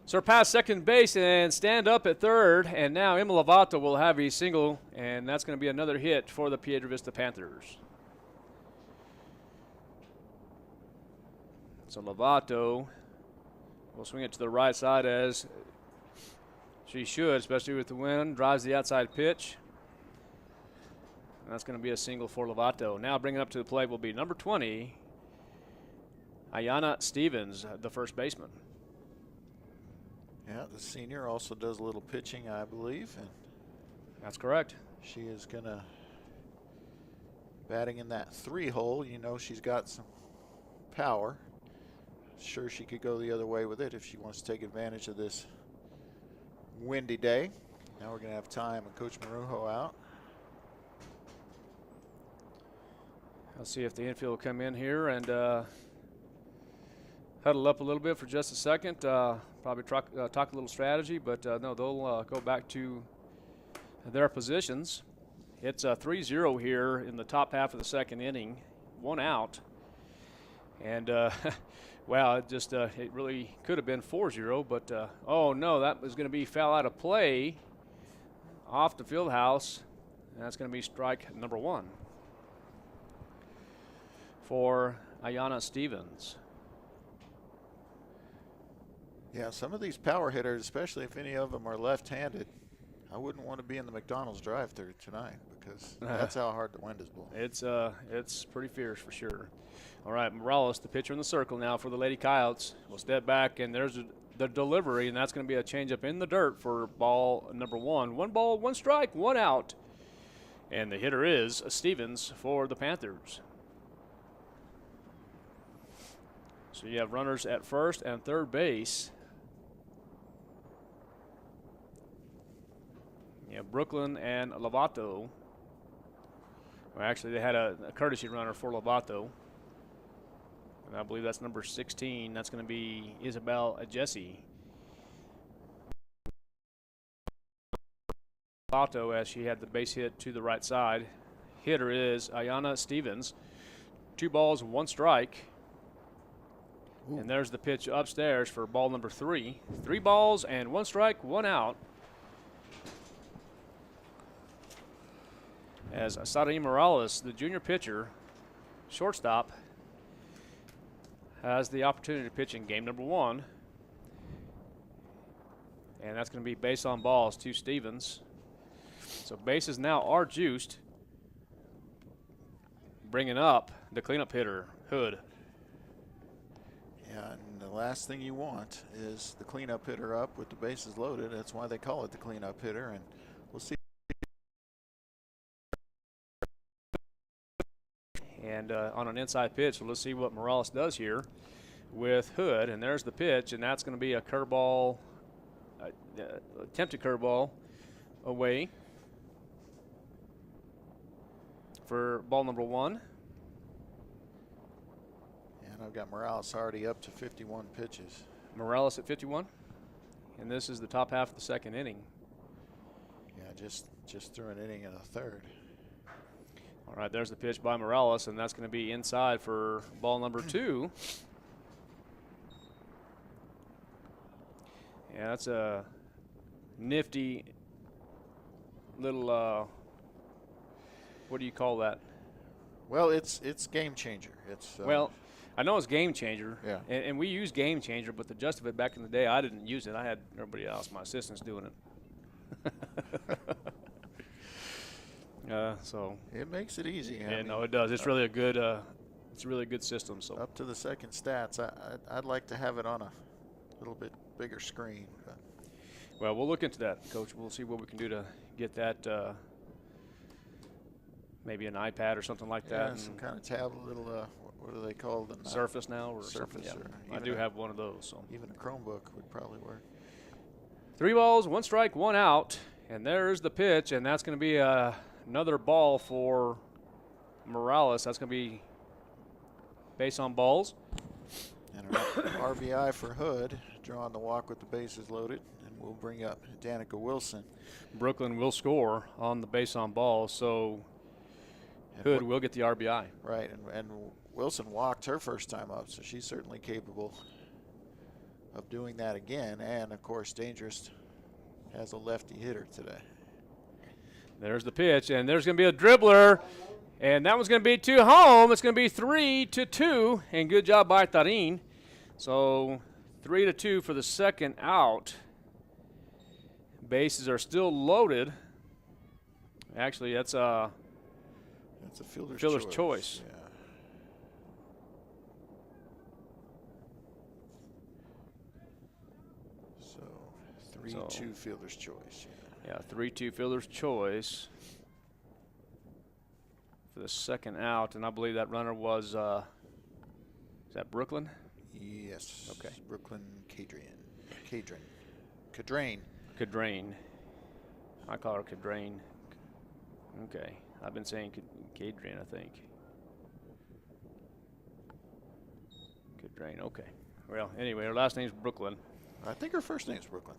surpass second base and stand up at third, and now Emma Lovato will have a single, and that's going to be another hit for the Piedra Vista Panthers. So Lovato will swing it to the right side as she should, especially with the wind, drives the outside pitch. And that's going to be a single for Lovato. Now bringing up to the plate will be number 20, Ayanna Stevens, the first baseman. Yeah, the senior also does a little pitching, I believe. And that's correct. She is going to batting in that 3-hole. You know, she's got some power. Sure, she could go the other way with it if she wants to take advantage of this windy day. Now we're going to have time and Coach Marujo out. I'll see if the infield will come in here and huddle up a little bit for just a second. Probably talk a little strategy, but no, they'll go back to their positions. It's a 3-0 here in the top half of the second inning, 1 out. And, wow, it really could have been 4-0, but, oh, no, that was going to be foul out of play off the field house, and that's going to be strike number 1 for Ayanna Stevens. Yeah, some of these power hitters, especially if any of them are left-handed, I wouldn't want to be in the McDonald's drive-thru tonight because that's how hard the wind is blowing. It's pretty fierce for sure. All right, Morales, the pitcher in the circle now for the Lady Coyotes, will step back, and there's the delivery, and that's going to be a changeup in the dirt for ball number 1. 1 ball, 1 strike, 1 out. And the hitter is Stevens for the Panthers. So you have runners at first and third base. You have Brooklyn and Lovato. Well, actually, they had a courtesy runner for Lovato. And I believe that's number 16. That's going to be Isabel Jesse. Lovato, as she had the base hit to the right side. Hitter is Ayanna Stevens. 2 balls, 1 strike. Ooh. And there's the pitch upstairs for ball number 3. 3 balls and 1 strike, 1 out. As Saraí Morales, the junior pitcher, shortstop, has the opportunity to pitch in game number 1. And that's going to be base on balls to Stevens. So bases now are juiced. Bringing up the cleanup hitter, Hood. Yeah, and the last thing you want is the cleanup hitter up with the bases loaded. That's why they call it the cleanup hitter. And we'll see. And on an inside pitch, so let's see what Morales does here with Hood. And there's the pitch, and that's going to be a curveball, attempted curveball away for ball number 1. And I've got Morales already up to 51 pitches. Morales at 51, and this is the top half of the second inning. Yeah, just threw an inning and a third. All right, there's the pitch by Morales, and that's going to be inside for ball number 2. Yeah, that's a nifty little, what do you call that? Well, it's game changer. It's well, I know it's game changer, yeah. And we use game changer, but the gist of it back in the day, I didn't use it. I had everybody else, my assistants, doing it. So it makes it easy. Yeah, no, it does. It's really a good, it's a really good system. So up to the second stats, I'd like to have it on a little bit bigger screen. But. Well, we'll look into that, Coach. We'll see what we can do to get that. Maybe an iPad or something like that. Yeah, some kind of tablet, little, what are they called? Surface now or Surface. something? Yeah. Or I do have one of those. So even a Chromebook would probably work. 3 balls, 1 strike, 1 out, and there's the pitch, and that's going to be another ball for Morales. That's going to be base on balls. And an RBI for Hood, drawing the walk with the bases loaded, and we'll bring up Danica Wilson. Brooklyn will score on the base on balls, so Hood will get the RBI. Right, and Wilson walked her first time up, so she's certainly capable of doing that again. And, of course, Dangerous has a lefty hitter today. There's the pitch, and there's going to be a dribbler, and that one's going to be to home. It's going to be 3-2, and good job by Tarin. So 3-2 for the second out. Bases are still loaded. Actually, that's a fielder's choice. Yeah. So 3-2 fielder's choice. Yeah, 3-2 fielder's choice for the second out, and I believe that runner was, is that Brooklyn? Yes. Okay. Brooklyn Cadrain. I call her Cadrain. Okay. I've been saying Cadrain, I think. Cadrain, okay. Well, anyway, her last name's Brooklyn. I think her first name's Brooklyn.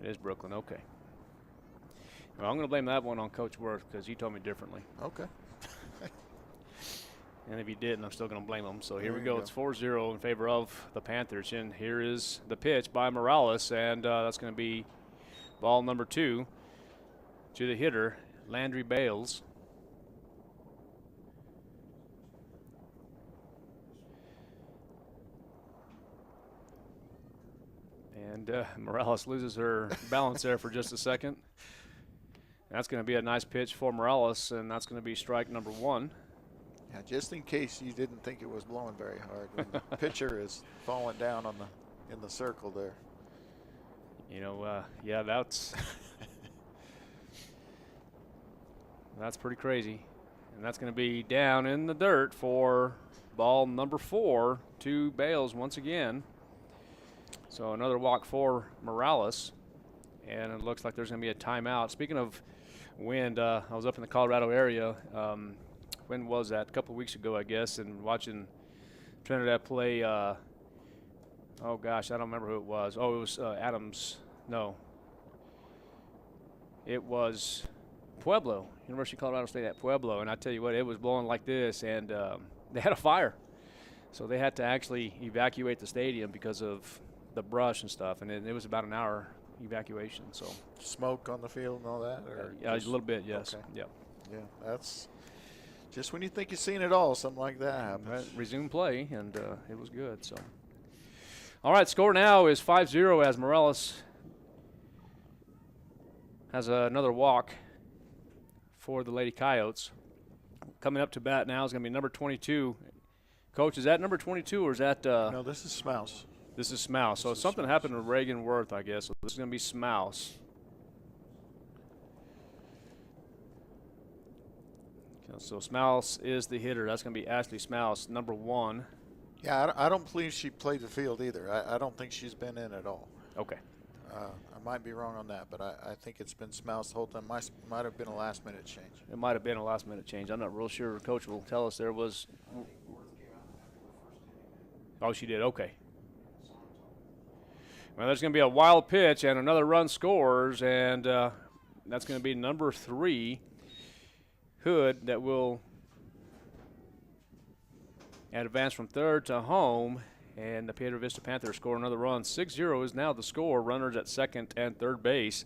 It is Brooklyn, okay. Well, I'm going to blame that one on Coach Worth because he told me differently. Okay. And if he didn't, I'm still going to blame him. So here we go. It's 4-0 in favor of the Panthers. And here is the pitch by Morales, and that's going to be ball number 2 to the hitter, Landry Bales. And Morales loses her balance there for just a second. That's going to be a nice pitch for Morales, and that's going to be strike number 1. Yeah, just in case you didn't think it was blowing very hard, when the pitcher is falling down in the circle there. You know, yeah, that's that's pretty crazy, and that's going to be down in the dirt for ball number 4 to Bales once again. So another walk for Morales, and it looks like there's going to be a timeout. Speaking of wind, I was up in the Colorado area. When was that? A couple of weeks ago, I guess, and watching Trinidad play. Oh gosh, I don't remember who it was. Oh, it was Adams. No, it was Pueblo, University of Colorado State at Pueblo. And I tell you what, it was blowing like this, and they had a fire, so they had to actually evacuate the stadium because of the brush and stuff. And it was about an hour evacuation. So smoke on the field and all that, or yeah, a little bit, yes. Okay. Yep. Yeah, that's. Just when you think you've seen it all, something like that happens. Right, resume play, and it was good. So, all right, score now is 5-0 as Morales has another walk for the Lady Coyotes. Coming up to bat now is going to be number 22. Coach, is that number 22 or is that? No, this is Smouse. This is Smouse. So something happened to Reagan Worth, I guess. So this is going to be Smouse. So Smouse is the hitter. That's going to be Ashley Smouse, number 1. Yeah, I don't believe she played the field either. I don't think she's been in at all. Okay. I might be wrong on that, but I think it's been Smouse the whole time. Might have been a last-minute change. It might have been a last-minute change. I'm not real sure. Coach will tell us there was. Oh, she did. Okay. Well, there's going to be a wild pitch and another run scores, and that's going to be number 3, Hood, that will advance from third to home. And the Piedra Vista Panthers score another run. 6-0 is now the score. Runners at second and third base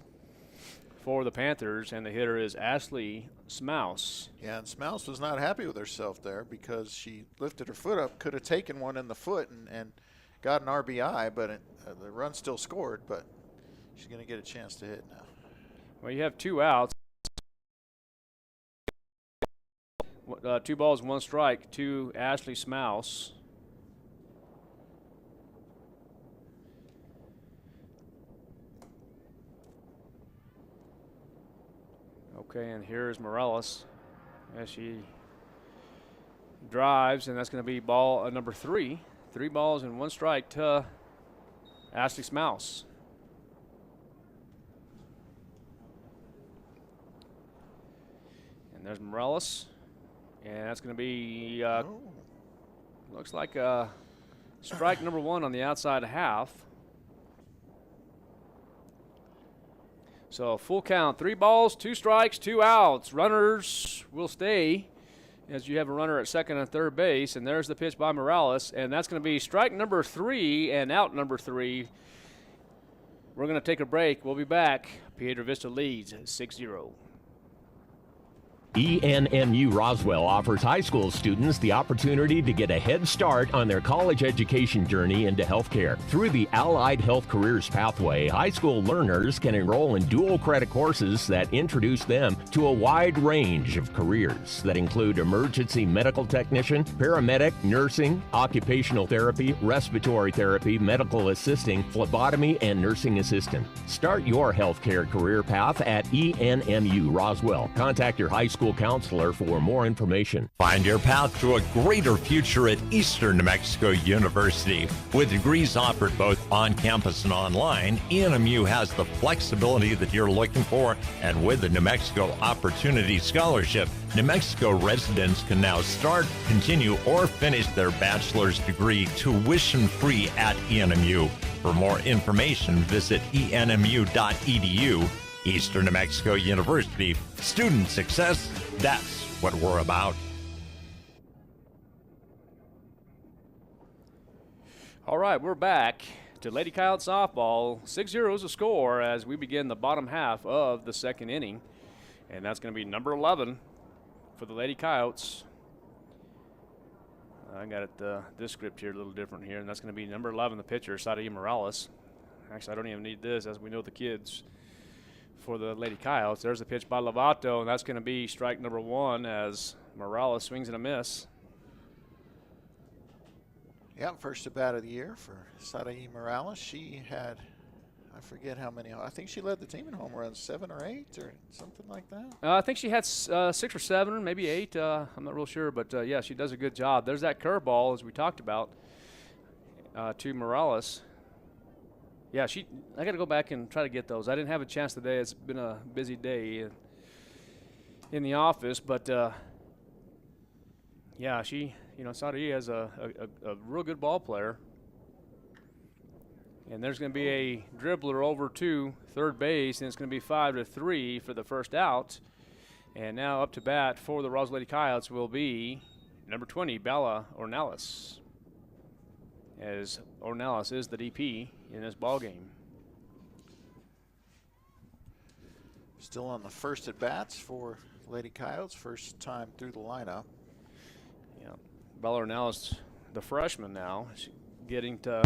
for the Panthers, and the hitter is Ashley Smouse. Yeah, and Smouse was not happy with herself there because she lifted her foot up, could have taken one in the foot and got an RBI, but the run still scored, but she's going to get a chance to hit now. Well, you have 2 outs. 2 balls, 1 strike to Ashley Smouse. Okay, and here's Morales as she drives, and that's going to be ball number 3. 3 balls and 1 strike to Ashley Smouse. And there's Morales, and that's going to be, looks like strike number 1 on the outside half. So full count, 3 balls, 2 strikes, 2 outs. Runners will stay as you have a runner at second and third base. And there's the pitch by Morales. And that's going to be strike number 3 and out number 3. We're going to take a break. We'll be back. Piedra Vista leads 6-0. ENMU Roswell offers high school students the opportunity to get a head start on their college education journey into healthcare. Through the Allied Health Careers Pathway, high school learners can enroll in dual credit courses that introduce them to a wide range of careers that include emergency medical technician, paramedic, nursing, occupational therapy, respiratory therapy, medical assisting, phlebotomy, and nursing assistant. Start your healthcare career path at ENMU Roswell. Contact your high school counselor for more information. Find your path to a greater future at Eastern New Mexico University. With degrees offered both on campus and online, ENMU has the flexibility that you're looking for, and with the New Mexico Opportunity Scholarship, New Mexico residents can now start, continue, or finish their bachelor's degree tuition-free at ENMU. For more information, visit enmu.edu. Eastern New Mexico University, student success, that's what we're about. All right, we're back to Lady Coyote softball. 6-0 is the score as we begin the bottom half of the second inning. And that's going to be number 11 for the Lady Coyotes. I got it, this script here a little different here, and that's going to be number 11, the pitcher, Sadia Morales. Actually, I don't even need this, as we know the kids for the Lady Coyotes. There's a pitch by Lovato, and that's going to be strike number 1 as Morales swings and a miss. Yeah, first at bat of the year for Sadia Morales. She had, I forget how many, I think she led the team in home runs, 7 or 8 or something like that. I think she had 6 or 7, maybe 8. I'm not real sure, but yeah, she does a good job. There's that curveball, as we talked about, to Morales. Yeah, I got to go back and try to get those. I didn't have a chance today. It's been a busy day in the office, but yeah, Sadia is a real good ball player. And there's going to be a dribbler over to third base, and it's going to be 5-3 for the first out. And now up to bat for the Roswell Lady Coyotes will be number 20, Bella Ornelas, as Ornelas is the DP in this ball game. Still on the first at bats for Lady Coyotes, first time through the lineup. Yeah, Bella Ornelas, the freshman now, she's getting to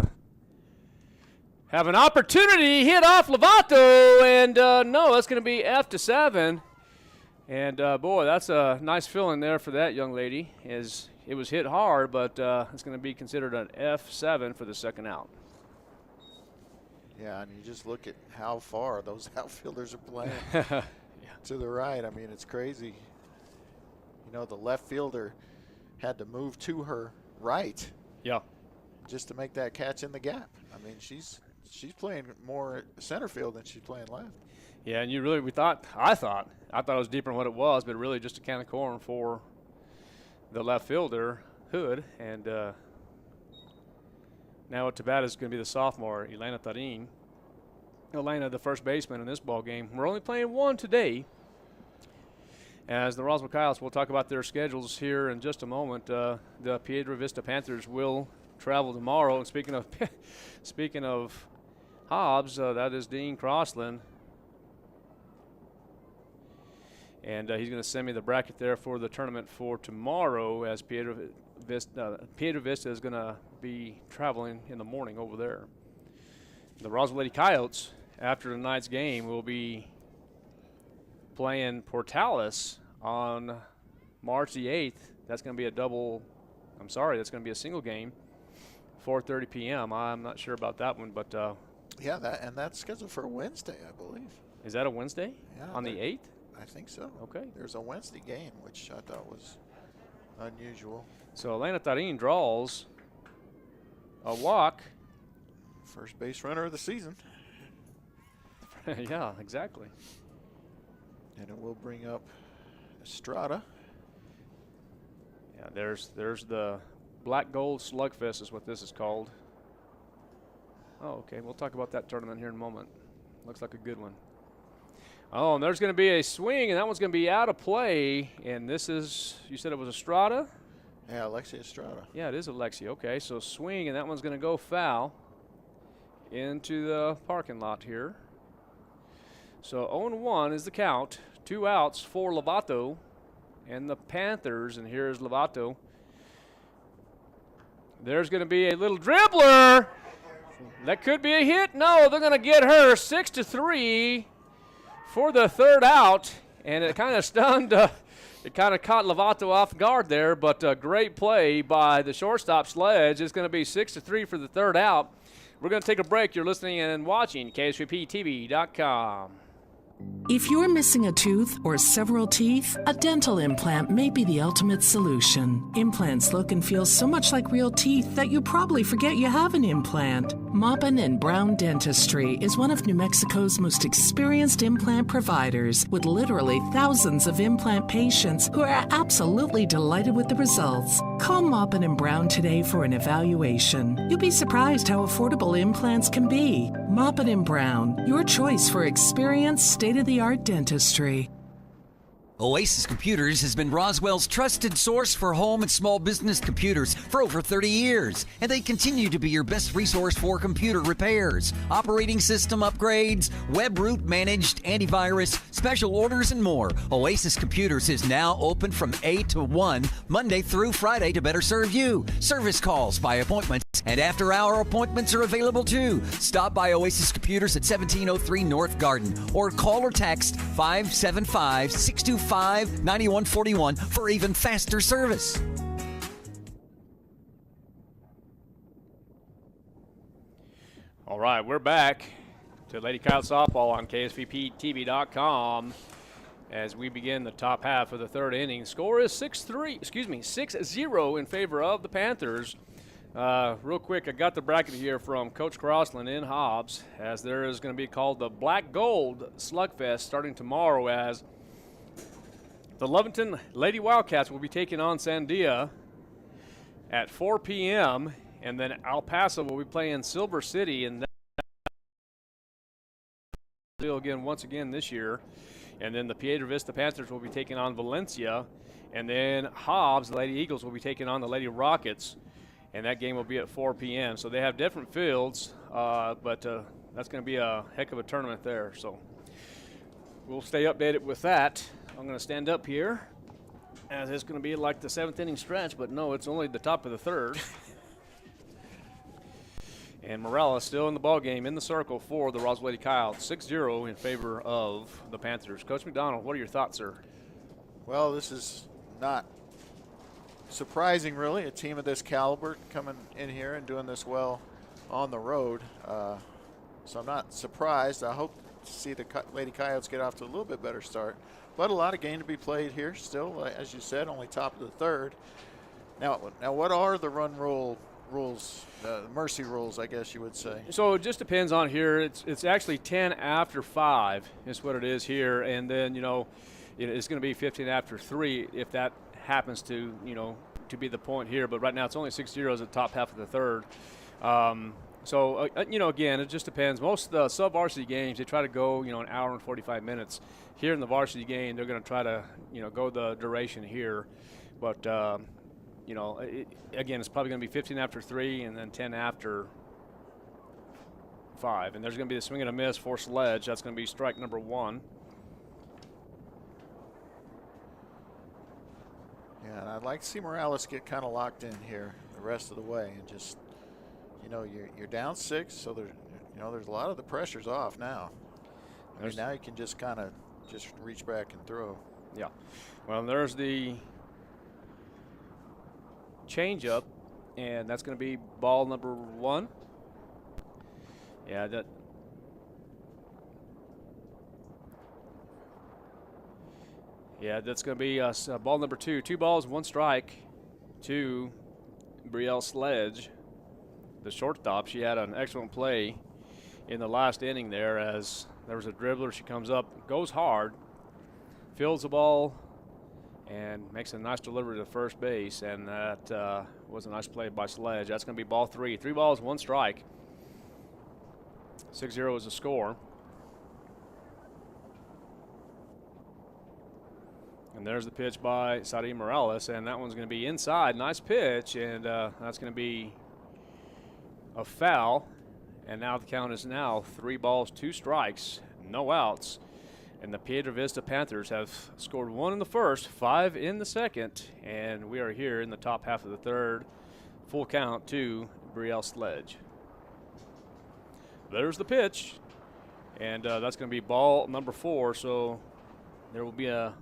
have an opportunity, hit off Lovato, and no, that's going to be F7. And boy, that's a nice feeling there for that young lady. It was hit hard, but it's going to be considered an F7 for the second out. Yeah, and you just look at how far those outfielders are playing to the right. I mean, it's crazy. You know, the left fielder had to move to her right. Yeah. Just to make that catch in the gap. I mean, she's playing more center field than she's playing left. Yeah, and I thought it was deeper than what it was, but really just a can of corn for the left fielder, Hood, and now at bat is going to be the sophomore, Elena Tarin. Elena, the first baseman in this ball game. We're only playing one today. As the Roswell Coyotes, we'll talk about their schedules here in just a moment. The Piedra Vista Panthers will travel tomorrow. And speaking of Hobbs, that is Dean Crossland. And he's going to send me the bracket there for the tournament for tomorrow, as Piedra Vista is going to be traveling in the morning over there. The Roswell Lady Coyotes, after tonight's game, will be playing Portales on March the 8th. That's going to be that's going to be a single game, 4:30 p.m. I'm not sure about that one, but yeah, that's scheduled for Wednesday, I believe. Is that a Wednesday? Yeah, on the 8th? I think so. Okay. There's a Wednesday game, which I thought was unusual. So Elena Tarin draws a walk. First base runner of the season. Yeah, exactly. And it will bring up Estrada. Yeah, there's the Black Gold Slugfest is what this is called. Oh, okay. We'll talk about that tournament here in a moment. Looks like a good one. Oh, and there's going to be a swing, and that one's going to be out of play. And this is, you said it was Estrada? Yeah, Alexia Estrada. Yeah, it is Alexia. Okay, so swing, and that one's going to go foul into the parking lot here. So 0-1 is the count. 2 outs for Lovato and the Panthers, and here's Lovato. There's going to be a little dribbler. That could be a hit. No, they're going to get her 6-3 for the third out, and it kind of stunned. It kind of caught Lovato off guard there, but a great play by the shortstop Sledge. It's going to be 6-3 for the third out. We're going to take a break. You're listening and watching KSVPTV.com. If you're missing a tooth or several teeth, a dental implant may be the ultimate solution. Implants look and feel so much like real teeth that you probably forget you have an implant. Maupin & Brown Dentistry is one of New Mexico's most experienced implant providers, with literally thousands of implant patients who are absolutely delighted with the results. Call Maupin & Brown today for an evaluation. You'll be surprised how affordable implants can be. Maupin & Brown, your choice for experienced, state-of-the-art dentistry. Oasis Computers has been Roswell's trusted source for home and small business computers for over 30 years, and they continue to be your best resource for computer repairs, operating system upgrades, web root managed, antivirus, special orders, and more. Oasis Computers is now open from 8 to 1, Monday through Friday to better serve you. Service calls by appointment and after-hour appointments are available too. Stop by Oasis Computers at 1703 North Garden or call or text 575-625-9141 for even faster service. All right, we're back to Lady Coyote Softball on KSVPTV.com as we begin the top half of the third inning. Score is 6-0 in favor of the Panthers. Real quick, I got the bracket here from Coach Crossland in Hobbs, as there is going to be called the Black Gold Slugfest starting tomorrow, as the Loventon Lady Wildcats will be taking on Sandia at 4 p.m., and then El Paso will be playing Silver City, and once again this year. And then the Piedra Vista Panthers will be taking on Valencia, and then Hobbs, the Lady Eagles, will be taking on the Lady Rockets. And that game will be at 4 p.m. So they have different fields, but that's going to be a heck of a tournament there. So we'll stay updated with that. I'm going to stand up here, as it's going to be like the seventh inning stretch, but no, it's only the top of the third. And Morales still in the ball game in the circle for the Roswell Lady Coyotes, 6-0 in favor of the Panthers. Coach McDonald, what are your thoughts, sir? Well, this is not surprising, really, a team of this caliber coming in here and doing this well on the road. So I'm not surprised. I hope to see the Lady Coyotes get off to a little bit better start. But a lot of game to be played here still. As you said, only top of the third. Now what are the run rules, mercy rules, I guess you would say? So it just depends on here. It's actually 10 after 5 is what it is here. And then, it's going to be 15 after 3 if that happens to, to be the point here. But right now it's only 6-0 at the top half of the third. Again, it just depends. Most of the sub-varsity games, they try to go, an hour and 45 minutes. Here in the varsity game, they're going to try to, go the duration here. But, again, it's probably going to be 15 after 3 and then 10 after 5. And there's going to be the swing and a miss for Sledge. That's going to be strike number 1. Yeah, and I'd like to see Morales get kind of locked in here the rest of the way and just, you're down 6, so there's a lot of the pressure's off now. Now you can just kind of just reach back and throw. Yeah. Well, there's the change up, and that's going to be ball number 1. Yeah, that's going to be ball number 2. 2 balls, 1 strike to Brielle Sledge, the shortstop. She had an excellent play in the last inning there as there was a dribbler. She comes up, goes hard, fields the ball, and makes a nice delivery to first base, and that was a nice play by Sledge. That's going to be ball 3. 3 balls, 1 strike. 6-0 is the score. And there's the pitch by Sadie Morales, and that one's going to be inside. Nice pitch, and that's going to be a foul. And now the count is now 3 balls, 2 strikes, no outs. And the Piedra Vista Panthers have scored 1 in the first, 5 in the second, and we are here in the top half of the third. Full count to Brielle Sledge. There's the pitch, and that's going to be ball number 4, so there will be a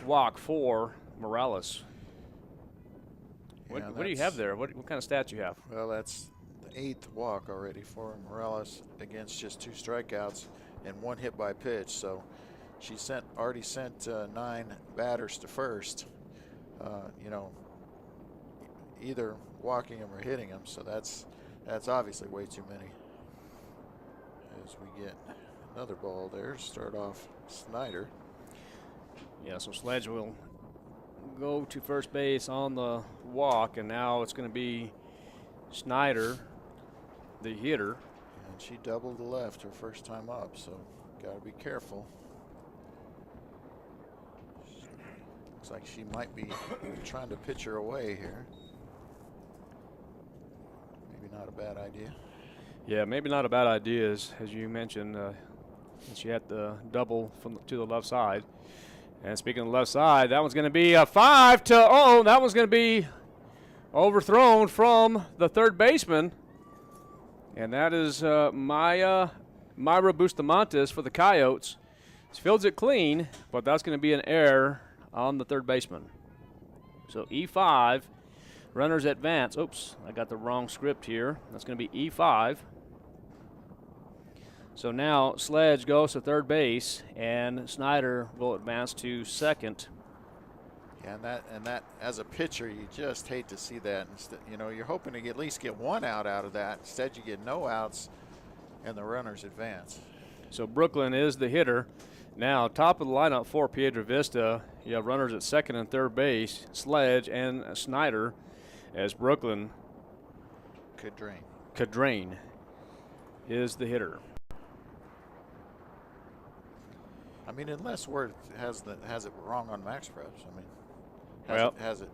walk for Morales. What do you have there? What kind of stats you have? Well, that's the 8th walk already for Morales against just 2 strikeouts and 1 hit by pitch. So she already sent 9 batters to first, either walking them or hitting them. So that's obviously way too many. As we get another ball there, start off Snyder. Yeah, so Sledge will go to first base on the walk, and now it's going to be Snyder, the hitter. And she doubled the left her first time up, so got to be careful. Looks like she might be trying to pitch her away here. Maybe not a bad idea. Yeah, maybe not a bad idea, as you mentioned. She had the double to the left side. And speaking of the left side, that one's going to be a 5-0. That one's going to be overthrown from the third baseman. And that is Myra Bustamontes for the Coyotes. She fields it clean, but that's going to be an error on the third baseman. So E5, runners advance. Oops, I got the wrong script here. That's going to be E5. So now Sledge goes to third base, and Snyder will advance to second. Yeah, and that as a pitcher, you just hate to see that. Instead, you're hoping to at least get 1 out of that. Instead, you get no outs, and the runners advance. So Brooklyn is the hitter. Now, top of the lineup for Piedra Vista, you have runners at second and third base, Sledge and Snyder, as Brooklyn Cadrain is the hitter. I mean, unless Worth has it wrong on Max Preps. I mean, has it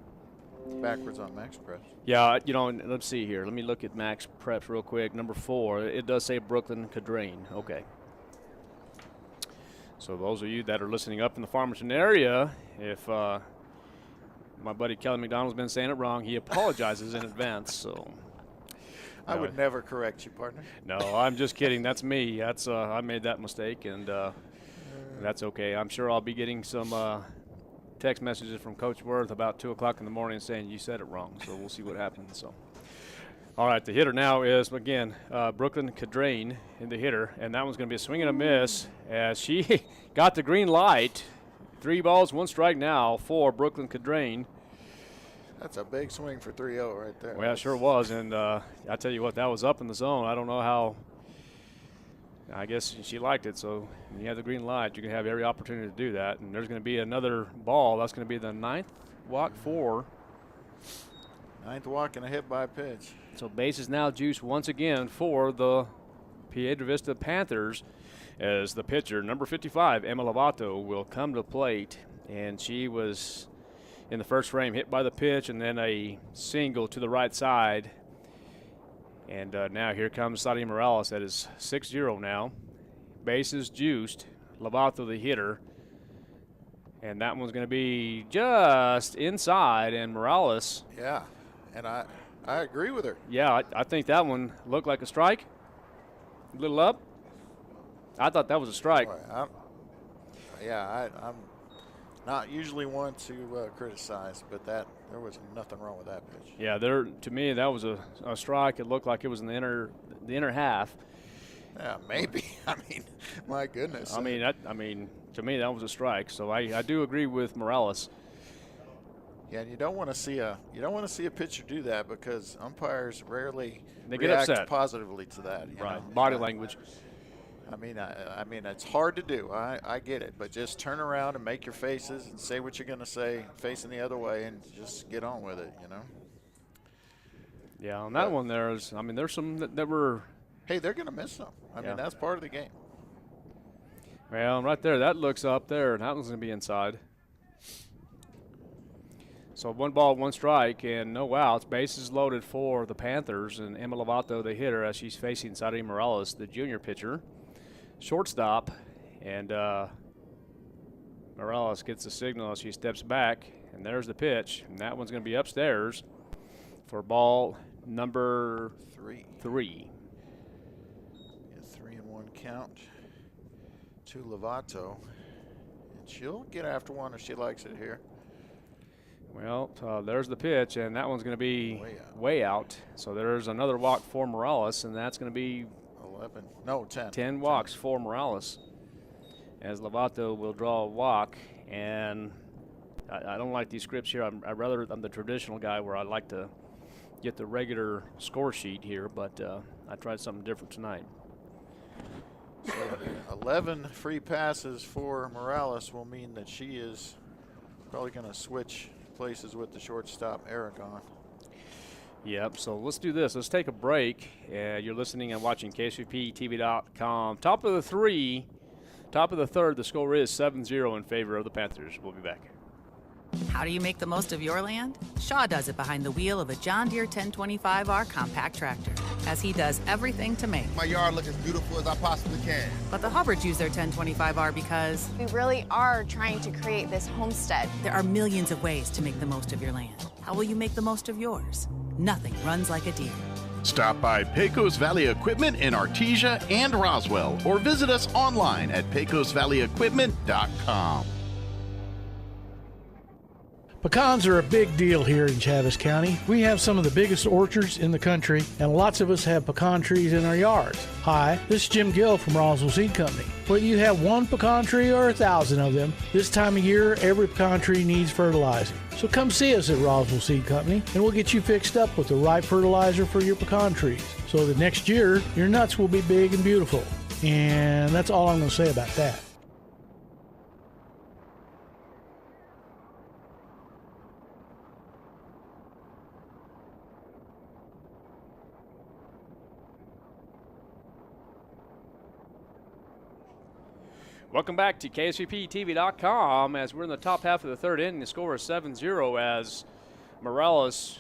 backwards on Max Preps. Yeah, let's see here. Let me look at Max Preps real quick. Number 4, it does say Brooklyn Cadrain. Okay. So those of you that are listening up in the Farmington area, if my buddy Kelly McDonald's been saying it wrong, he apologizes in advance. So I would never correct you, partner. No, I'm just kidding. That's me. That's I made that mistake, and that's okay. I'm sure I'll be getting some text messages from Coach Worth about 2 o'clock in the morning saying you said it wrong. So we'll see what happens. So All right, the hitter now is, again, Brooklyn Cadrain in the hitter, and that one's going to be a swing and a miss as she got the green light. 3 balls, 1 strike now for Brooklyn Cadrain. That's a big swing for 3-0 right there. Well, it sure was, and I tell you what, that was up in the zone. I don't know how. I guess she liked it, so when you have the green light, you can have every opportunity to do that. And there's going to be another ball. That's going to be the 9th walk for. 9th walk and a hit by pitch. So bases now juiced once again for the Piedra Vista Panthers as the pitcher, number 55, Emma Lovato, will come to plate. And she was in the first frame hit by the pitch and then a single to the right side. And now here comes Sadia Morales. That is 6-0 now. Bases juiced. Lovato the hitter. And that one's going to be just inside. And Morales. Yeah, and I agree with her. Yeah, I think that one looked like a strike. A little up. I thought that was a strike. Boy, I'm not usually one to criticize, but there was nothing wrong with that pitch. Yeah, to me that was a strike. It looked like it was in the inner half. Yeah, maybe. I mean, my goodness. I mean, to me that was a strike. So I do agree with Morales. Yeah, and you don't want to see a pitcher do that because umpires rarely get react upset positively to that. You right, know? body language. I mean, it's hard to do. I get it, but just turn around and make your faces and say what you're going to say, facing the other way, and just get on with it. You know. Yeah, on that one there's some that were. Hey, they're going to miss them. I mean, that's part of the game. Well, right there, that looks up there, and that one's going to be inside. So 1 ball, 1 strike, and no outs. Bases loaded for the Panthers, and Emma Lovato, the hitter, as she's facing Sadia Morales, the junior pitcher. Shortstop, and Morales gets the signal as she steps back, and there's the pitch, and that one's going to be upstairs for ball number 3. 3. Yeah, 3-1 count to Lovato, and she'll get after one if she likes it here. Well, there's the pitch, and that one's going to be way out. So there's another walk for Morales, and that's going to be 10. 10 walks for Morales, as Lovato will draw a walk. And I don't like these scripts here. I'm the traditional guy where I like to get the regular score sheet here, but I tried something different tonight. So 11 free passes for Morales will mean that she is probably going to switch places with the shortstop, Aragon. Yep, so let's do this. Let's take a break. You're listening and watching KSVPTV.com. Top of the third, the score is 7-0 in favor of the Panthers. We'll be back. How do you make the most of your land? Shaw does it behind the wheel of a John Deere 1025R compact tractor, as he does everything to make my yard look as beautiful as I possibly can. But the Hubbards use their 1025R because we really are trying to create this homestead. There are millions of ways to make the most of your land. How will you make the most of yours? Nothing runs like a Deere. Stop by Pecos Valley Equipment in Artesia and Roswell, or visit us online at pecosvalleyequipment.com. Pecans are a big deal here in Chaves County. We have some of the biggest orchards in the country, and lots of us have pecan trees in our yards. Hi, this is Jim Gill from Roswell Seed Company. Whether you have 1 pecan tree or 1,000 of them, this time of year, every pecan tree needs fertilizing. So come see us at Roswell Seed Company, and we'll get you fixed up with the right fertilizer for your pecan trees, so that next year, your nuts will be big and beautiful. And that's all I'm going to say about that. Welcome back to KSVPTV.com as we're in the top half of the third inning. The score is 7-0 as Morales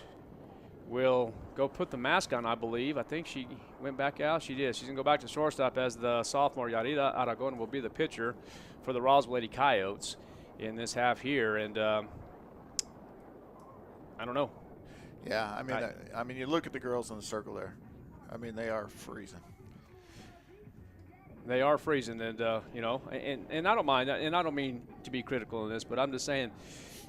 will go put the mask on, I believe. I think she went back out. She did. She's going to go back to shortstop as the sophomore Yarida Aragon will be the pitcher for the Roswell Lady Coyotes in this half here. And I don't know. Yeah, I mean, you look at the girls in the circle there. I mean, they are freezing. They are freezing, and and I don't mind, and I don't mean to be critical of this, but I'm just saying,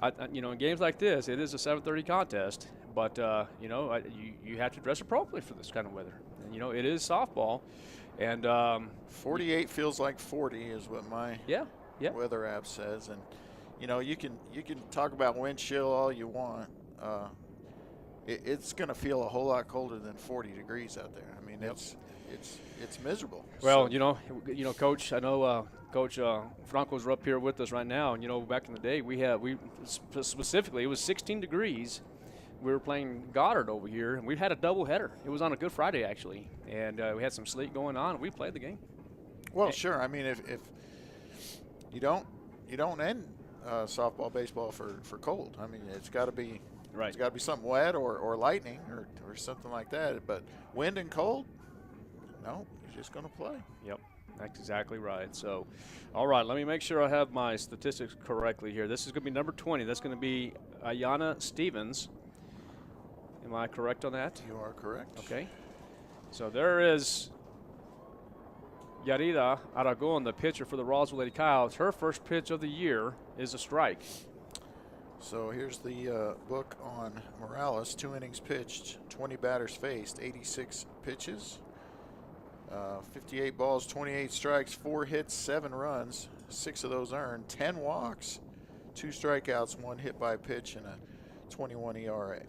in games like this, it is a 7:30 contest, but you have to dress appropriately for this kind of weather. And, it is softball, and 48 feels like 40 is what my weather app says, and you can talk about wind chill all you want. It's going to feel a whole lot colder than 40 degrees out there. I mean, it's miserable. Well, Coach, I know Coach Franco's up here with us right now, and back in the day we specifically, it was 16 degrees. We were playing Goddard over here, and we had a double header. It was on a Good Friday actually, and we had some sleet going on, and we played the game. Well, sure. I mean, if you don't end softball, baseball for cold. I mean, it's got to be right. It's got to be something wet or lightning or something like that. But wind and cold, no, you're just going to play. Yep, that's exactly right. So, all right, let me make sure I have my statistics correctly here. This is going to be number 20. That's going to be Ayanna Stevens. Am I correct on that? You are correct. Okay. So there is Yarida Aragon, the pitcher for the Roswell Lady Coyotes. Her first pitch of the year is a strike. So here's the book on Morales. 2 innings pitched, 20 batters faced, 86 pitches, 58 balls, 28 strikes, 4 hits, 7 runs, 6 of those earned, 10 walks, 2 strikeouts, 1 hit by pitch, and a 21 ERA.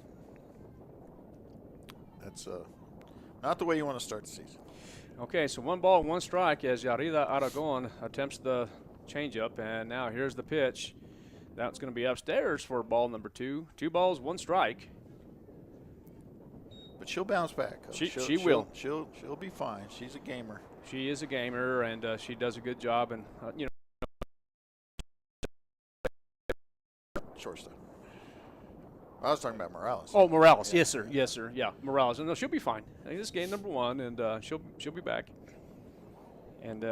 That's not the way you want to start the season. Okay, so 1 ball, 1 strike as Yarida Aragon attempts the changeup, and now here's the pitch. That's going to be upstairs for ball number 2. 2 balls, 1 strike. But she'll bounce back, Coach. She will. She'll be fine. She's a gamer. She is a gamer, and she does a good job. And shortstop. I was talking about Morales. Oh, Morales. Yeah. Yes, sir. Yeah, Morales. And she'll be fine. I think this is game number 1, and she'll be back. And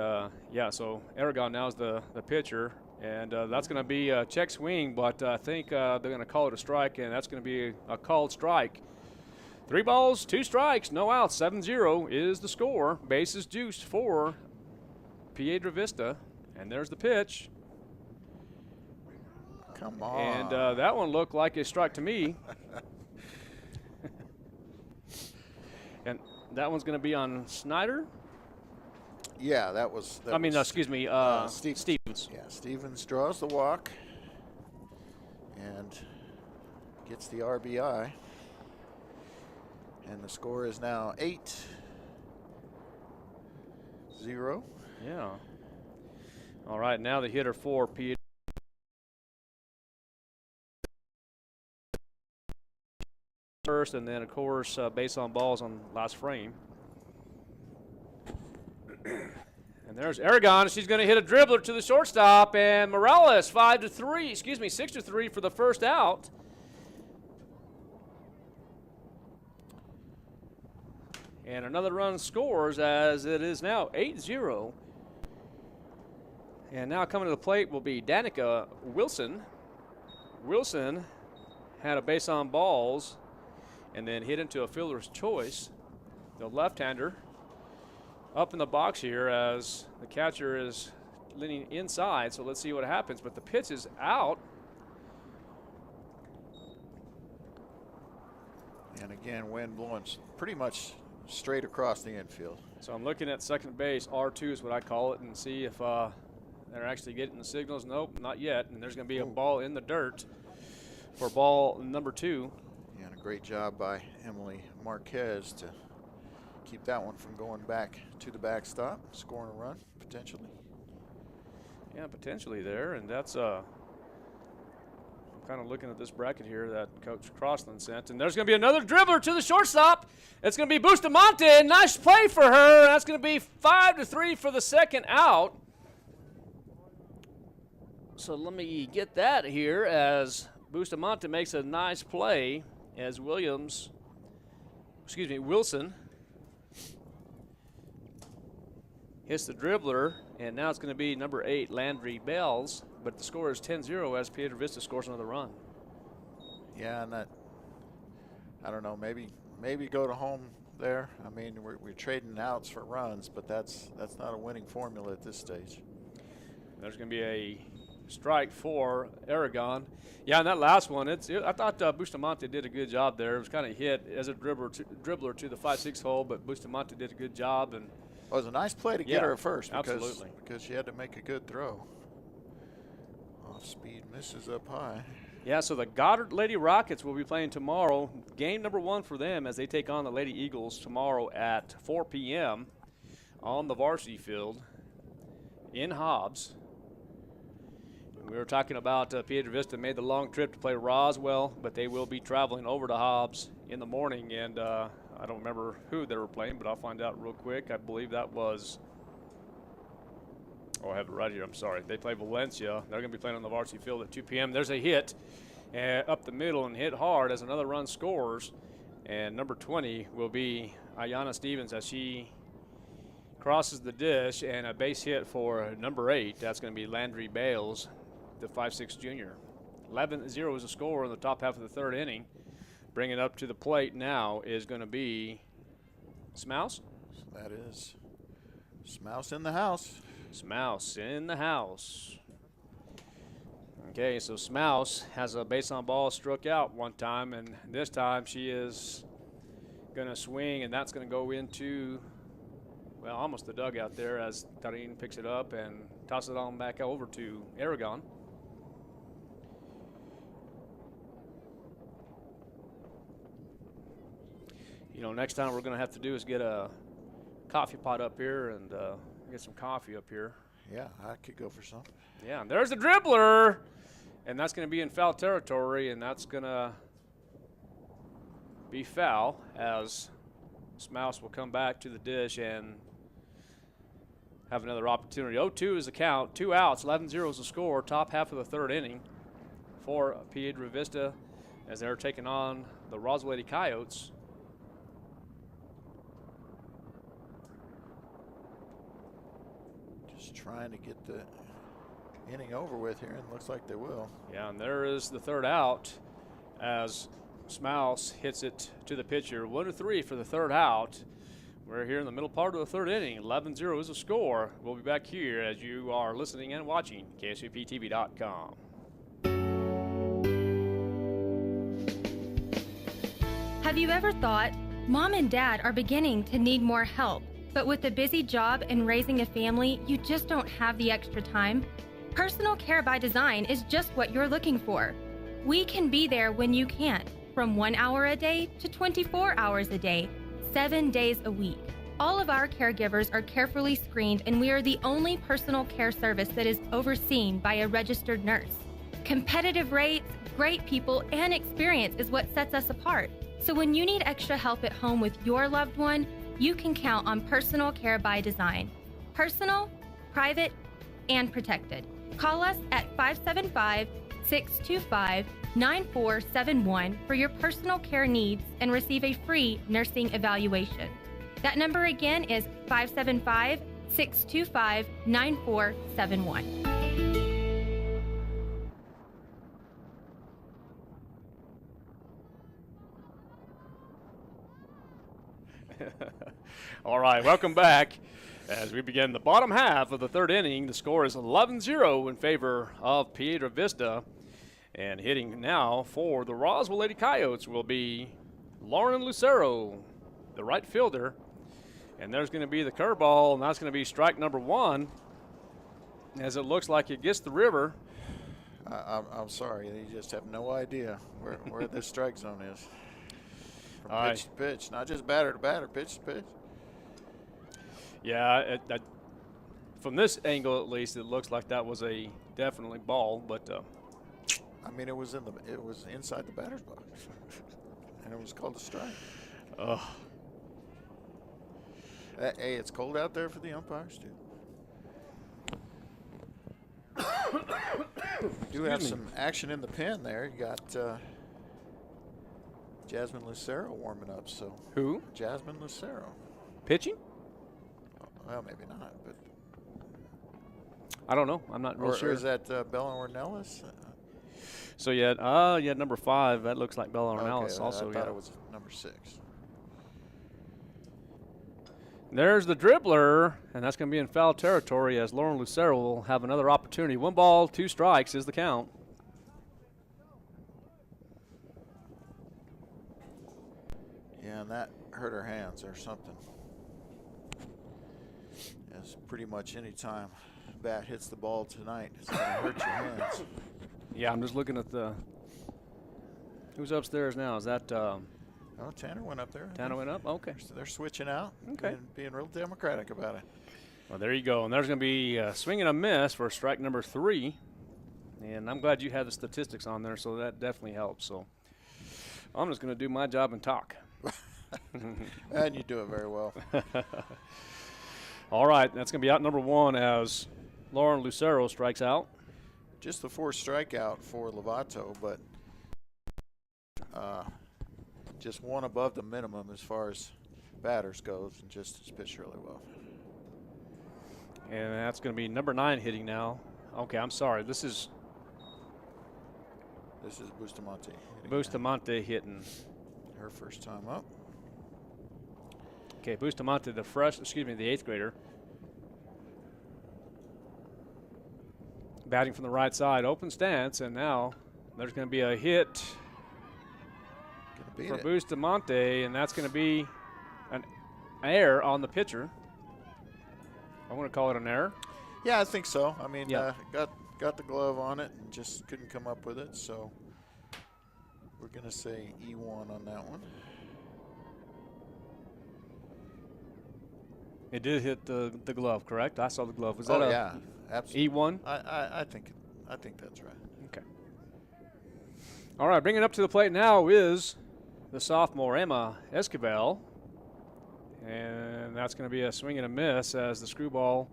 so Aragon now is the pitcher, and that's going to be a check swing, but I think they're going to call it a strike, and that's going to be a called strike. 3 balls, 2 strikes, no outs. 7-0 is the score. Bases juiced for Piedra Vista, and there's the pitch. Come on. And that one looked like a strike to me. And that one's going to be on Snyder. Yeah, that was. Excuse me, Stevens. Yeah, Stevens draws the walk and gets the RBI. And the score is now 8-0. Yeah. All right, now the hitter for Piedra. First, and then, of course, base on balls on last frame. And there's Aragon. She's going to hit a dribbler to the shortstop, and Morales 6-3 for the first out. And another run scores as it is now 8-0. And now coming to the plate will be Danica Wilson. Wilson had a base on balls and then hit into a fielder's choice. The left-hander up in the box here as the catcher is leaning inside, so let's see what happens. But the pitch is out. And again, wind blowing pretty much straight across the infield. So I'm looking at second base, R2 is what I call it, and see if they're actually getting the signals. Nope, not yet. And there's going to be a ball in the dirt for ball number 2. And a great job by Emily Marquez to keep that one from going back to the backstop, scoring a run, potentially. Yeah, potentially there, and that's I'm kind of looking at this bracket here that Coach Crossland sent, and there's going to be another dribbler to the shortstop. It's going to be Bustamante. Nice play for her. That's going to be 5-3 for the second out. So let me get that here as Bustamante makes a nice play as Wilson hits the dribbler, and now it's going to be number 8, Landry Bells, but the score is 10-0 as Piedra Vista scores another run. Yeah, and that, I don't know, maybe go to home there. I mean, we're trading outs for runs, but that's not a winning formula at this stage. There's going to be a strike for Aragon. Yeah, and that last one, I thought Bustamante did a good job there. It was kind of hit as a dribbler to the 5-6 hole, but Bustamante did a good job. And it was a nice play to get her at first because she had to make a good throw. Off speed misses up high. Yeah, so the Goddard Lady Rockets will be playing tomorrow. Game number 1 for them as they take on the Lady Eagles tomorrow at 4 p.m. on the varsity field in Hobbs. We were talking about Piedra Vista made the long trip to play Roswell, but they will be traveling over to Hobbs in the morning, and I don't remember who they were playing, but I'll find out real quick. I believe that was, I have it right here, I'm sorry. They play Valencia. They're going to be playing on the varsity field at 2 p.m. There's a hit up the middle and hit hard as another run scores, and number 20 will be Ayanna Stevens as she crosses the dish, and a base hit for number 8. That's going to be Landry Bales, the 5'6" junior. 11-0 is the score in the top half of the third inning. Bringing it up to the plate now is going to be Smouse. That is Smouse in the house. Smouse in the house. Okay, so Smouse has a base on ball struck out one time, and this time she is going to swing, and that's going to go into, well, almost the dugout there as Tarin picks it up and tosses it on back over to Aragon. You know, next time we're going to have to do is get a coffee pot up here and get some coffee up here. Yeah, I could go for some. Yeah, and there's the dribbler, and that's going to be in foul territory, and that's going to be foul as Smouse will come back to the dish and have another opportunity. 0-2 is the count, 2 outs, 11-0 is the score, top half of the third inning for Piedra Vista as they're taking on the Roswell Lady Coyotes. Just trying to get the inning over with here, and looks like they will. Yeah, and there is the third out as Smouse hits it to the pitcher. 1-3 for the third out. We're here in the middle part of the third inning. 11-0 is the score. We'll be back here as you are listening and watching KSUPTV.com. Have you ever thought, Mom and Dad are beginning to need more help, but with a busy job and raising a family, you just don't have the extra time? Personal Care by Design is just what you're looking for. We can be there when you can't, from 1 hour a day to 24 hours a day, 7 days a week. All of our caregivers are carefully screened, and we are the only personal care service that is overseen by a registered nurse. Competitive rates, great people, and experience is what sets us apart. So when you need extra help at home with your loved one, you can count on Personal Care by Design. Personal, private, and protected. Call us at 575-625-9471 for your personal care needs and receive a free nursing evaluation. That number again is 575-625-9471. All right, welcome back. As we begin the bottom half of the third inning, the score is 11-0 in favor of Piedra Vista. And hitting now for the Roswell Lady Coyotes will be Lauren Lucero, the right fielder. And there's going to be the curveball, and that's going to be strike number 1 as it looks like it gets the river. I'm sorry, you just have no idea where this strike zone is. From pitch to pitch, not just batter to batter, pitch to pitch. Yeah, from this angle at least, it looks like that was a definitely ball, but I mean, it was inside the batter's box, and it was called a strike. Hey, it's cold out there for the umpires too. We do have some action in the pen there. You got Jasmine Lucero warming up. So who? Jasmine Lucero. Pitching? Well, maybe not, but I don't know. I'm not real sure. Or is that Bella Ornelas? So yeah, number 5. That looks like Bella Ornelas also. I thought it was number 6. There's the dribbler, and that's going to be in foul territory as Lauren Lucero will have another opportunity. 1 ball, 2 strikes is the count. Yeah, and that hurt her hands or something. As pretty much any time bat hits the ball tonight, it's going to hurt your hands. Yeah, I'm just looking at the who's upstairs now. Is that Oh, Tanner went up there. Tanner went up? Okay. So they're switching out. Okay. Being real democratic about it. Well, there you go. And there's going to be a swing and a miss for strike number 3. And I'm glad you have the statistics on there, so that definitely helps. So I'm just going to do my job and talk. And you do it very well. All right, that's going to be out number 1 as Lauren Lucero strikes out. Just the 4th strikeout for Lovato, but just 1 above the minimum as far as batters goes, and just has pitched really well. And that's going to be number 9 hitting now. Okay, I'm sorry. This is Bustamante. Bustamante hitting. Her first time up. Okay, Bustamante, the 8th grader. Batting from the right side, open stance, and now there's going to be a hit for Bustamante, and that's going to be an error on the pitcher. I'm going to call it an error. Yeah, I think so. I mean, Yeah. got the glove on it and just couldn't come up with it, so we're going to say E1 on that one. It did hit the glove, correct? I saw the glove. Was Oh, that yeah, absolutely. E1? I think that's right. Okay. All right, bringing up to the plate now is the sophomore Emma Esquivel. And that's going to be a swing and a miss as the screwball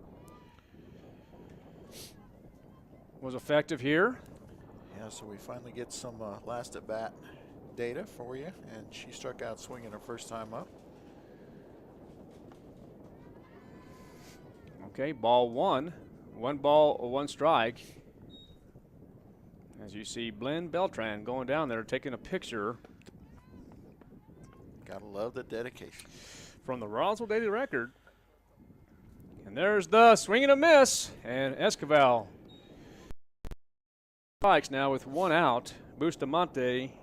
was effective here. Yeah, so we finally get some last at bat data for you, and she struck out swinging her first time up. Okay, ball 1. 1 ball, 1 strike. As you see, Blinn Beltran going down there taking a picture. Gotta love the dedication. From the Roswell Daily Record. And there's the swing and a miss. And Esquivel strikes now with 1 out. Bustamante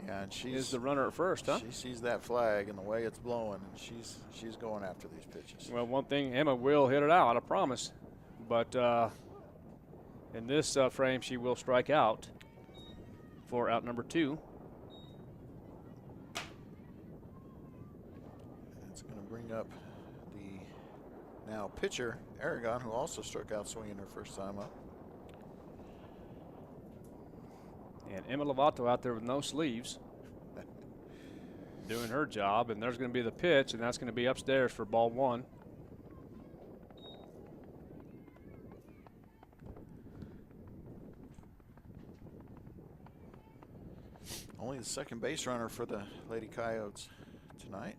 Yeah, and is the runner at first, huh? She sees that flag and the way it's blowing, and she's going after these pitches. Well, one thing, Emma will hit it out, I promise. But in this frame, she will strike out for out number 2. It's going to bring up the now pitcher, Aragon, who also struck out swinging her first time up. And Emma Lovato out there with no sleeves, doing her job. And there's going to be the pitch, and that's going to be upstairs for ball 1. Only the second base runner for the Lady Coyotes tonight.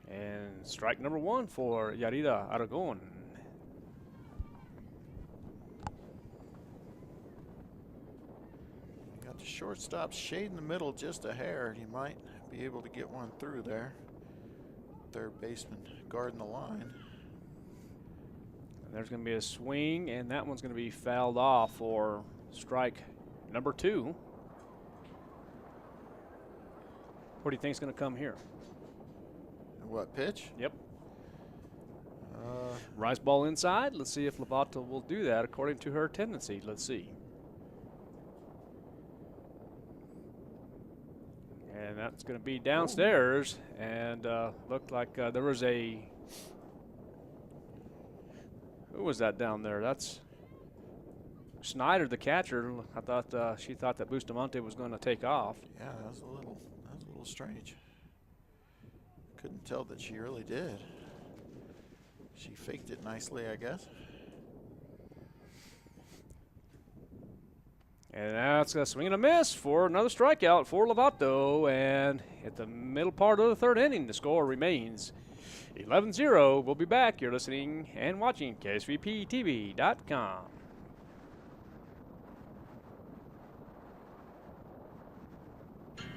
And strike number 1 for Yarida Aragon. Got the shortstop shading the middle just a hair. You might be able to get one through there. Third baseman guarding the line. And there's going to be a swing, and that one's going to be fouled off for strike number 2. What do you think is going to come here? What, pitch? Yep. Rise ball inside. Let's see if Lovato will do that according to her tendency. Let's see. And that's going to be downstairs. And looked like there was a... Who was that down there? That's Snyder, the catcher. I thought she thought that Bustamante was going to take off. Yeah, that was a little strange. Couldn't tell that she really did. She faked it nicely, I guess. And that's a swing and a miss for another strikeout for Lovato. And at the middle part of the 3rd inning, the score remains 11-0. We'll be back. You're listening and watching KSVPTV.com.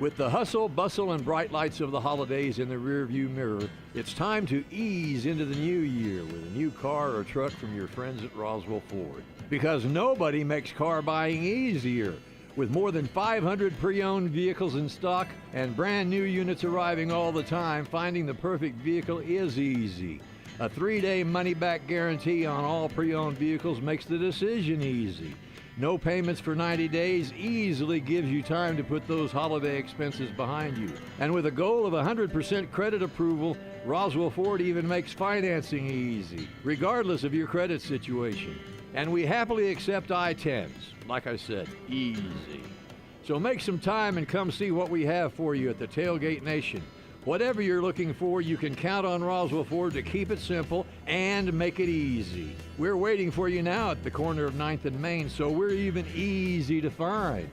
With the hustle, bustle, and bright lights of the holidays in the rearview mirror, it's time to ease into the new year with a new car or truck from your friends at Roswell Ford. Because nobody makes car buying easier. With more than 500 pre-owned vehicles in stock and brand new units arriving all the time, finding the perfect vehicle is easy. A 3-day money-back guarantee on all pre-owned vehicles makes the decision easy. No payments for 90 days easily gives you time to put those holiday expenses behind you. And with a goal of 100% credit approval, Roswell Ford even makes financing easy, regardless of your credit situation. And we happily accept I-10s. Like I said, easy. So make some time and come see what we have for you at the Tailgate Nation. Whatever you're looking for, you can count on Roswell Ford to keep it simple and make it easy. We're waiting for you now at the corner of 9th and Main, so we're even easy to find.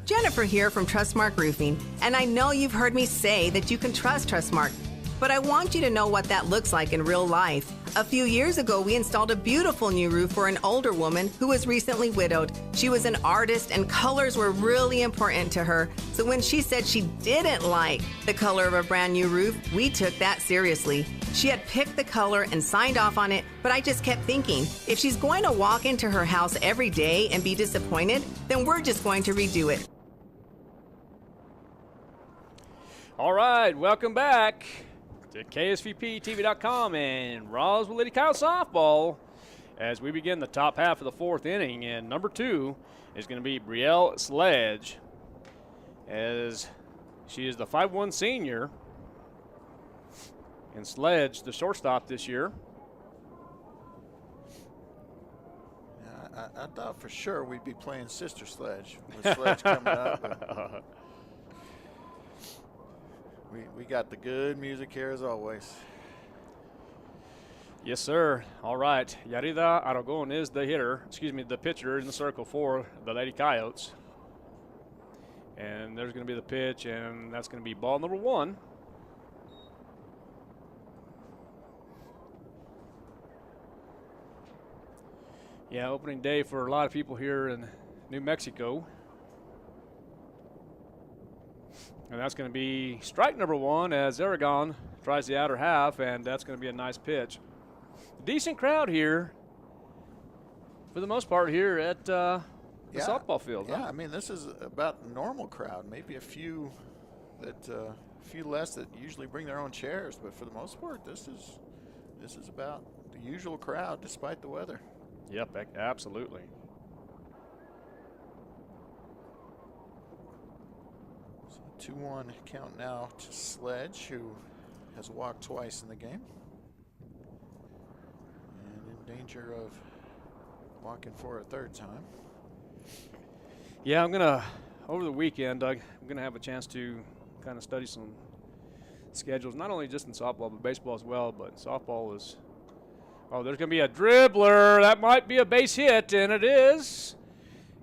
Jennifer here from Trustmark Roofing, and I know you've heard me say that you can trust Trustmark, but I want you to know what that looks like in real life. A few years ago, we installed a beautiful new roof for an older woman who was recently widowed. She was an artist and colors were really important to her. So when she said she didn't like the color of a brand new roof, we took that seriously. She had picked the color and signed off on it, but I just kept thinking, if she's going to walk into her house every day and be disappointed, then we're just going to redo it. All right, welcome back to KSVPTV.com and Roswell Lady Coyote softball as we begin the top half of the 4th inning. And number 2 is going to be Brielle Sledge, as she is the 5'1" senior. And Sledge, the shortstop this year. I thought for sure we'd be playing Sister Sledge with Sledge coming up. We got the good music here as always. Yes, sir. All right. Yarida Aragon is the pitcher in the circle for the Lady Coyotes. And there's going to be the pitch, and that's going to be ball number 1. Yeah, opening day for a lot of people here in New Mexico. And that's going to be strike number 1 as Aragon tries the outer half, and that's going to be a nice pitch. Decent crowd here, for the most part, here at the softball field. Yeah, huh? I mean, this is about normal crowd. Maybe a few less that usually bring their own chairs, but for the most part, this is about the usual crowd despite the weather. Yep, absolutely. So 2-1 count now to Sledge, who has walked twice in the game. And in danger of walking for a 3rd time. Yeah, over the weekend, I'm going to have a chance to kind of study some schedules, not only just in softball, but baseball as well. But softball is, there's going to be a dribbler. That might be a base hit, and it is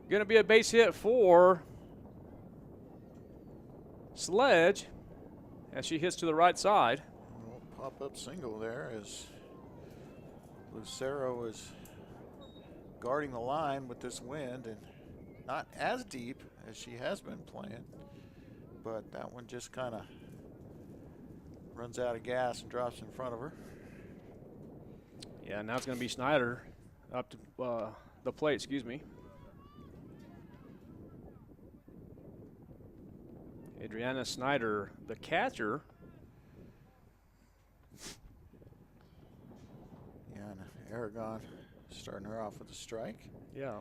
going to be a base hit for Sledge as she hits to the right side. Pop-up single there as Lucero is guarding the line with this wind, and not as deep as she has been playing, but that one just kind of runs out of gas and drops in front of her. Yeah, now it's going to be Snyder up to the plate, excuse me. Adriana Snyder, the catcher. Yeah, and Aragon starting her off with a strike. Yeah.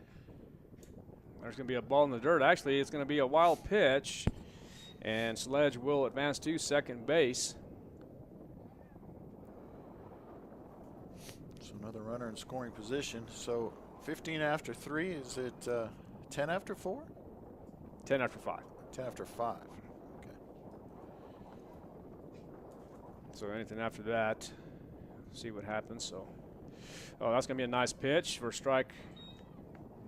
There's going to be a ball in the dirt. Actually, it's going to be a wild pitch, and Sledge will advance to second base. So another runner in scoring position. So 15 after 3, is it 10 after 4? 10 after 5. 10 after 5. Okay. So anything after that, see what happens. So, that's going to be a nice pitch for strike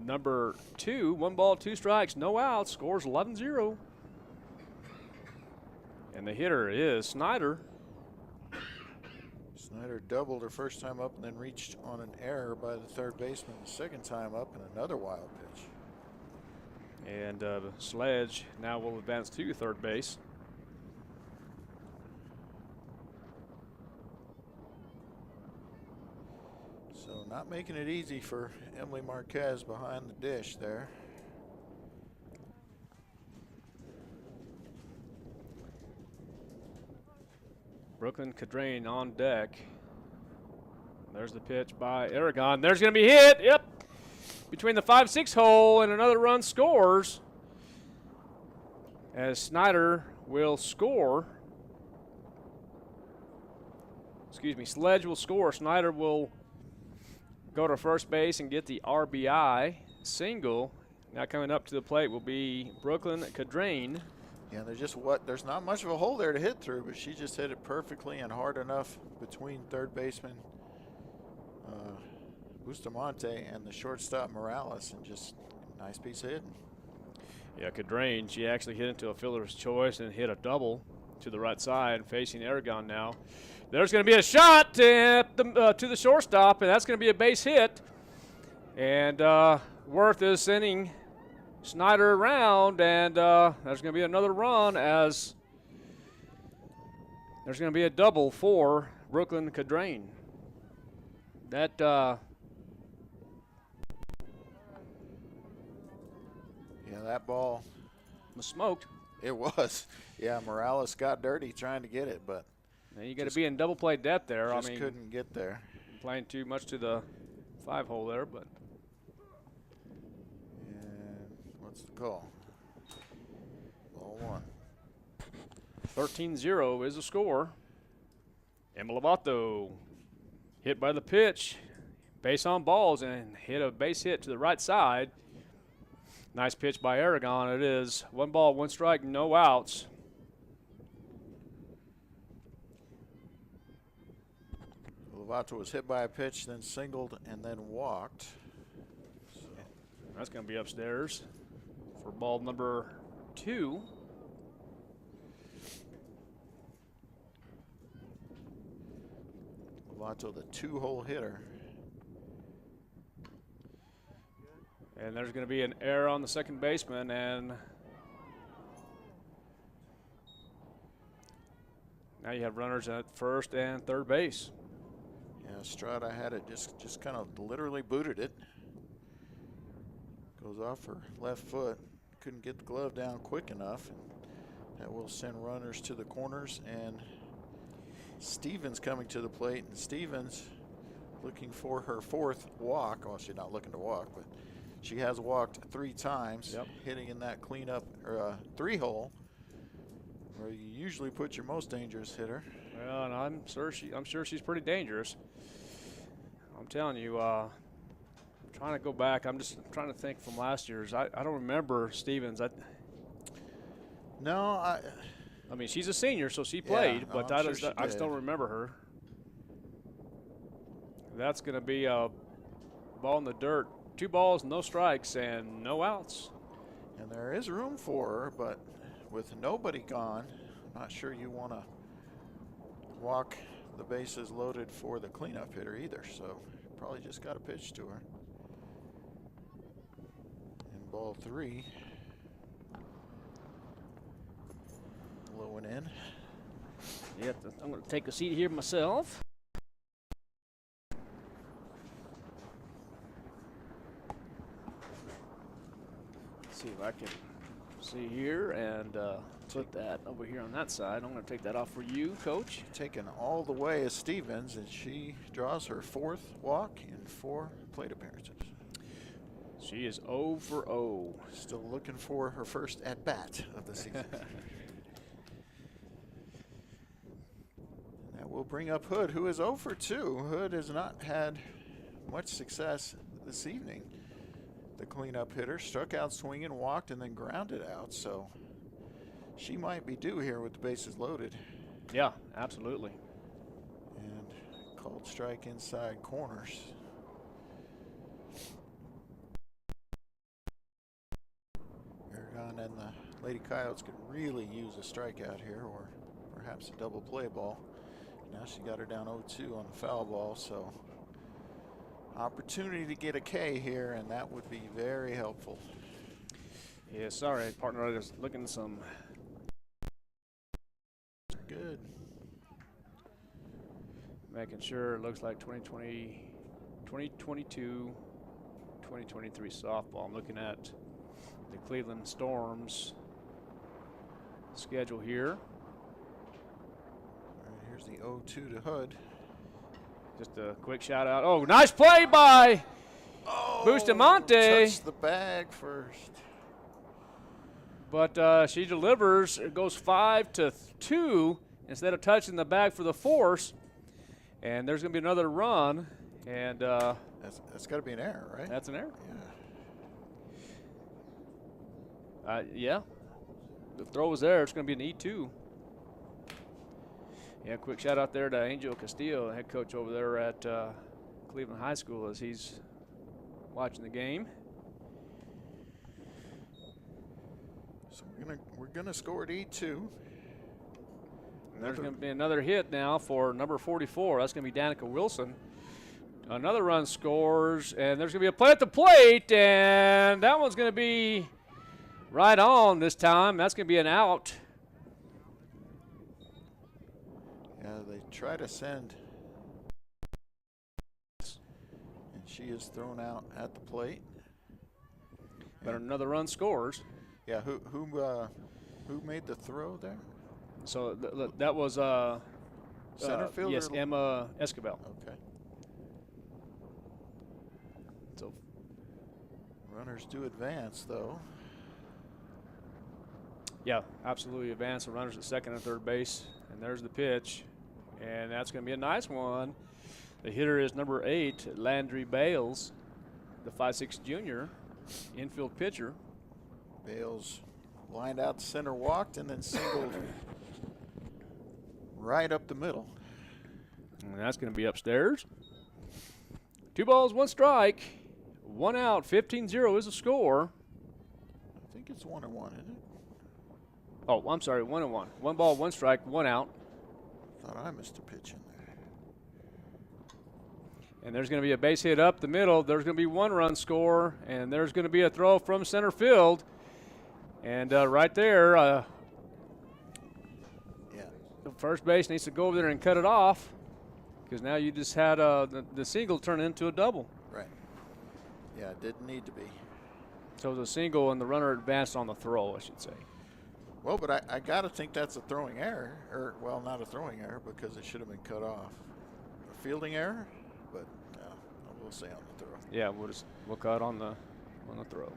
number 2. 1 ball, 2 strikes, no outs. Scores 11-0. And the hitter is Snyder. Snyder doubled her first time up and then reached on an error by the third baseman the second time up, and another wild pitch. And Sledge now will advance to third base. So not making it easy for Emily Marquez behind the dish there. Brooklyn Cadrain on deck. There's the pitch by Aragon. There's going to be hit. Yep. Between the 5-6 hole, and another run scores. As Snyder will score. Excuse me, Sledge will score. Snyder will go to first base and get the RBI single. Now coming up to the plate will be Brooklyn Cadrain. Yeah, there's not much of a hole there to hit through, but she just hit it perfectly and hard enough between third baseman Bustamante and the shortstop Morales, and just a nice piece of hitting. Yeah, Cadrain, she actually hit into a fielder's choice and hit a double to the right side, facing Aragon now. There's going to be a shot at to the shortstop, and that's going to be a base hit. And Worth is sending Snyder around, and there's going to be another run, as there's going to be a double for Brooklyn Cadrain. Yeah, that ball was smoked. It was. Yeah, Morales got dirty trying to get it, but now you got to be in double play depth there. Just couldn't get there. Playing too much to the 5-hole there, but. And what's the call? Ball one. 13-0 is the score. Emma Lovato hit by the pitch, base on balls, and hit a base hit to the right side. Nice pitch by Aragon. It is 1 ball, 1 strike, no outs. Lovato was hit by a pitch, then singled, and then walked. So that's going to be upstairs for ball number 2. Lovato, the 2-hole hitter. And there's going to be an error on the second baseman, and now you have runners at first and third base. Yeah, Estrada had it, just kind of literally booted it. Goes off her left foot. Couldn't get the glove down quick enough. And that will send runners to the corners, and Stevens coming to the plate. And Stevens looking for her 4th walk. Well, she's not looking to walk, but she has walked 3 times, hitting in that cleanup or 3-hole, where you usually put your most dangerous hitter. Well, and I'm sure she's pretty dangerous. I'm telling you, trying to go back. I'm just trying to think from last year's. I don't remember Stevens. I mean, she's a senior, so she played, but I just don't remember her. That's going to be a ball in the dirt. 2 balls, no strikes, and no outs. And there is room for her, but with nobody gone, I'm not sure you want to walk the bases loaded for the cleanup hitter either. So probably just got a pitch to her. And ball 3. Low and in. Yep, I'm going to take a seat here myself. See if I can see here and put that over here on that side. I'm going to take that off for you, Coach. Taken all the way as Stevens, and she draws her 4th walk in 4 plate appearances. She is 0 for 0. Still looking for her first at-bat of the season. That will bring up Hood, who is 0 for 2. Hood has not had much success this evening. The cleanup hitter struck out swinging, walked, and then grounded out. So she might be due here with the bases loaded. Yeah, absolutely. And called strike inside corners. Aragon and the Lady Coyotes could really use a strikeout here, or perhaps a double play ball. Now she got her down 0-2 on the foul ball, so opportunity to get a K here, and that would be very helpful. Yeah, sorry, partner. I was looking at some. Good. Making sure it looks like 2020, 2022, 2023 softball. I'm looking at the Cleveland Storms schedule here. All right, here's the 0-2 to Hood. Just a quick shout out. Oh, nice play by Bustamante. Touched the bag first. But she delivers. It goes 5-2 instead of touching the bag for the force. And there's going to be another run. And that's got to be an error, right? That's an error. Yeah. The throw was there. It's going to be an E2. Yeah, quick shout out there to Angel Castillo, head coach over there at Cleveland High School, as he's watching the game. So we're gonna score at E2. There's going to be another hit now for number 44. That's going to be Danica Wilson. Another run scores, and there's going to be a play at the plate, and that one's going to be right on this time. That's going to be an out. Yeah, they try to send, and she is thrown out at the plate. But another run scores. Yeah, who made the throw there? So that was center fielder. Yes, Emma Escobar. Okay. So runners do advance, though. Yeah, absolutely advance. The runners at second and third base, and there's the pitch, and that's going to be a nice one. The hitter is number 8, Landry Bales, the 5'6" junior, infield pitcher. Bales lined out the center, walked, and then singled right up the middle. And that's going to be upstairs. 2 balls, 1 strike, 1 out. 15-0 is the score. I think it's 1-1, isn't it? Oh, I'm sorry, 1-1. 1 ball, 1 strike, 1 out. Thought I missed a pitch in there. And there's going to be a base hit up the middle. There's going to be 1 run score, and there's going to be a throw from center field. And right there, the first base needs to go over there and cut it off, because now you just had the single turn into a double. Right. Yeah, it didn't need to be. So it was a single, and the runner advanced on the throw, I should say. Well, but I got to think that's a throwing error. Or, well, not a throwing error, because it should have been cut off. A fielding error, but we'll say on the throw. Yeah, we'll cut on the throw.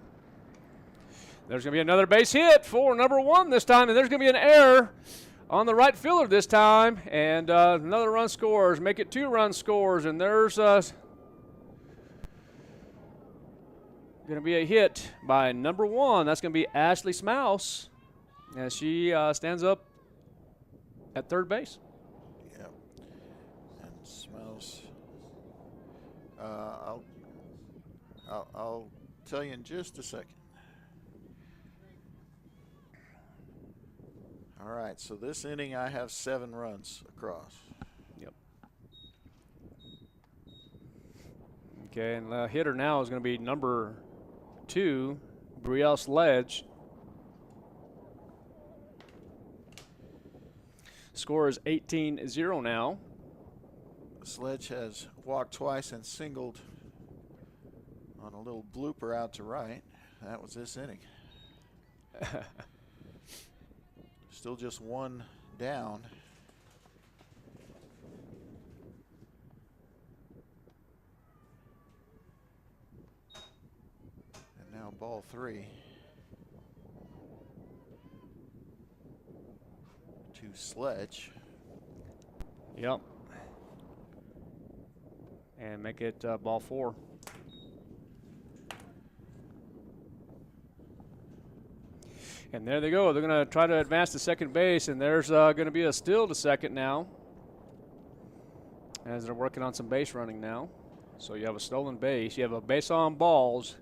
There's going to be another base hit for number 1 this time, and there's going to be an error on the right fielder this time, and another run scores. Make it 2 run scores, and there's going to be a hit by number 1. That's going to be Ashley Smouse, as she stands up at third base. Yeah, and Smouse. I'll tell you in just a second. All right, so this inning I have 7 runs across. Yep. Okay, and the hitter now is going to be number 2, Brielle Sledge. Score is 18-0 now. Sledge has walked twice and singled on a little blooper out to right. That was this inning. Still just 1 down. And now ball 3. To Sledge. Yep. And make it ball 4. And there they go. They're going to try to advance to second base, and there's going to be a steal to second now, as they're working on some base running now. So you have a stolen base. You have a base on balls,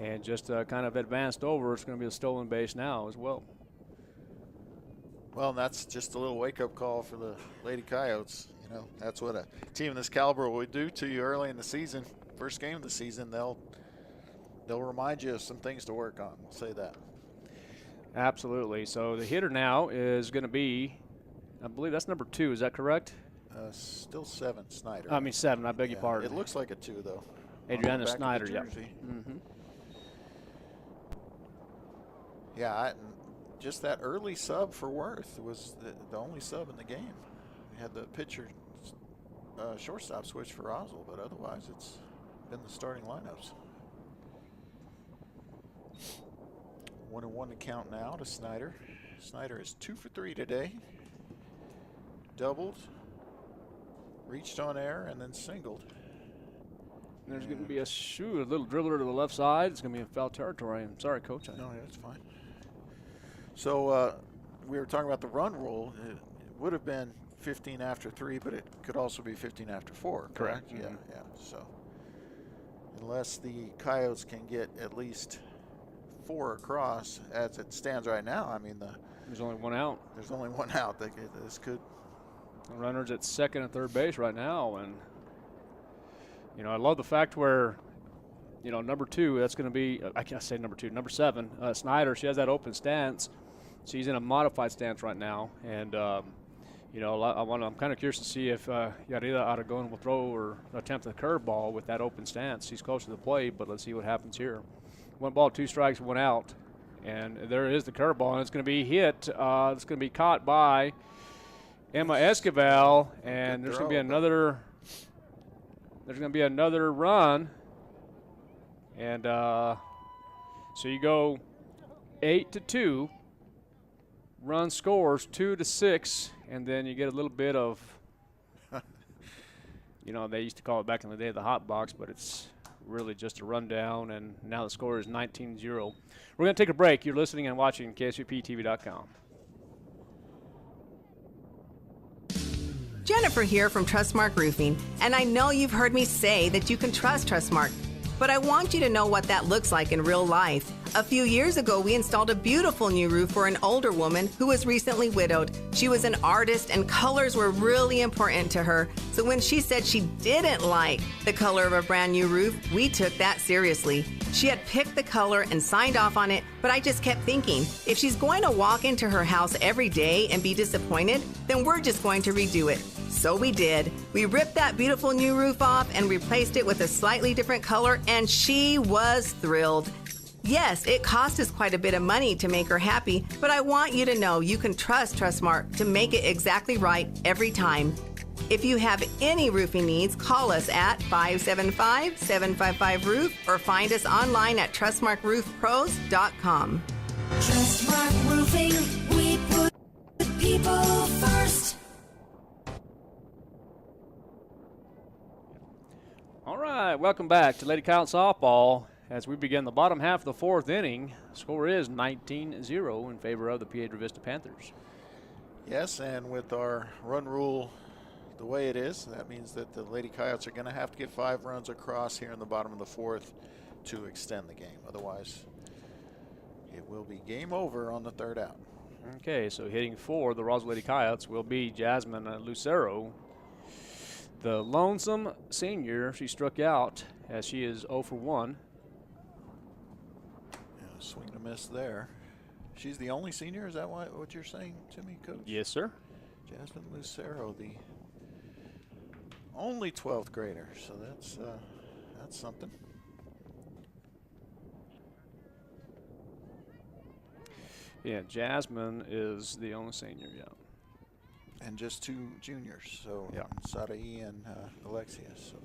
and just kind of advanced over. It's going to be a stolen base now as well. Well, and that's just a little wake-up call for the Lady Coyotes. You know, that's what a team of this caliber would do to you early in the season. First game of the season, they'll remind you of some things to work on. We'll say that. Absolutely. So the hitter now is going to be, I believe that's number 2. Is that correct? Still 7, Snyder. I mean 7. I beg your pardon. It looks like a 2, though. Adriana Snyder. Yeah. Yeah. Just that early sub for Worth was the only sub in the game. We had the pitcher shortstop switch for Roswell, but otherwise it's been the starting lineups. 1-1 to count now to Snyder. Snyder is 2 for 3 today. Doubled, reached on air, and then singled. There's going to be a little dribbler to the left side. It's going to be in foul territory. I'm sorry, Coach. No, that's fine. So we were talking about the run rule. It would have been 15 after 3, but it could also be 15 after 4, correct? Mm-hmm. Yeah. So unless the Coyotes can get at least 4 across as it stands right now, I mean, there's only one out. There's only one out. This could. The runner's at second and third base right now, and I love the fact where, number 2, that's going to be, I can't say number 2, number 7, Snyder. She has that open stance. She's in a modified stance right now, and I'm kind of curious to see if Yarida Aragon will throw or attempt the curveball with that open stance. She's close to the plate, but let's see what happens here. 1 ball, 2 strikes, 1 out, and there is the curveball, and it's going to be hit. It's going to be caught by Emma Esquivel, and there's going to be another. There's going to be another run, and so you go 8-2. Run scores 2-6, and then you get a little bit of, they used to call it back in the day the hot box, but it's really just a rundown, and now the score is 19-0. We're going to take a break. You're listening and watching KSUPTV.com. Jennifer here from Trustmark Roofing, and I know you've heard me say that you can trust Trustmark, but I want you to know what that looks like in real life. A few years ago, we installed a beautiful new roof for an older woman who was recently widowed. She was an artist, and colors were really important to her. So when she said she didn't like the color of a brand new roof, we took that seriously. She had picked the color and signed off on it, but I just kept thinking, if she's going to walk into her house every day and be disappointed, then we're just going to redo it. So we did. We ripped that beautiful new roof off and replaced it with a slightly different color, and she was thrilled. Yes, it cost us quite a bit of money to make her happy, but I want you to know you can trust Trustmark to make it exactly right every time. If you have any roofing needs, call us at 575-755-ROOF or find us online at trustmarkroofpros.com. Trustmark Roofing, we put people first. All right, welcome back to Lady Coyote Softball. As we begin the bottom half of the 4th inning, score is 19-0 in favor of the Piedra Vista Panthers. Yes, and with our run rule the way it is, that means that the Lady Coyotes are going to have to get 5 runs across here in the bottom of the 4th to extend the game. Otherwise, it will be game over on the 3rd out. Okay, so hitting for the Roswell Lady Coyotes will be Jasmine Lucero. The lonesome senior, she struck out as she is 0 for 1. Swing and a miss there. She's the only senior? Is that what you're saying to me, Coach? Yes, sir. Jasmine Lucero, the only 12th grader. So that's something. Yeah, Jasmine is the only senior, yeah. And just 2 juniors, so yeah. Sadai and Alexia. So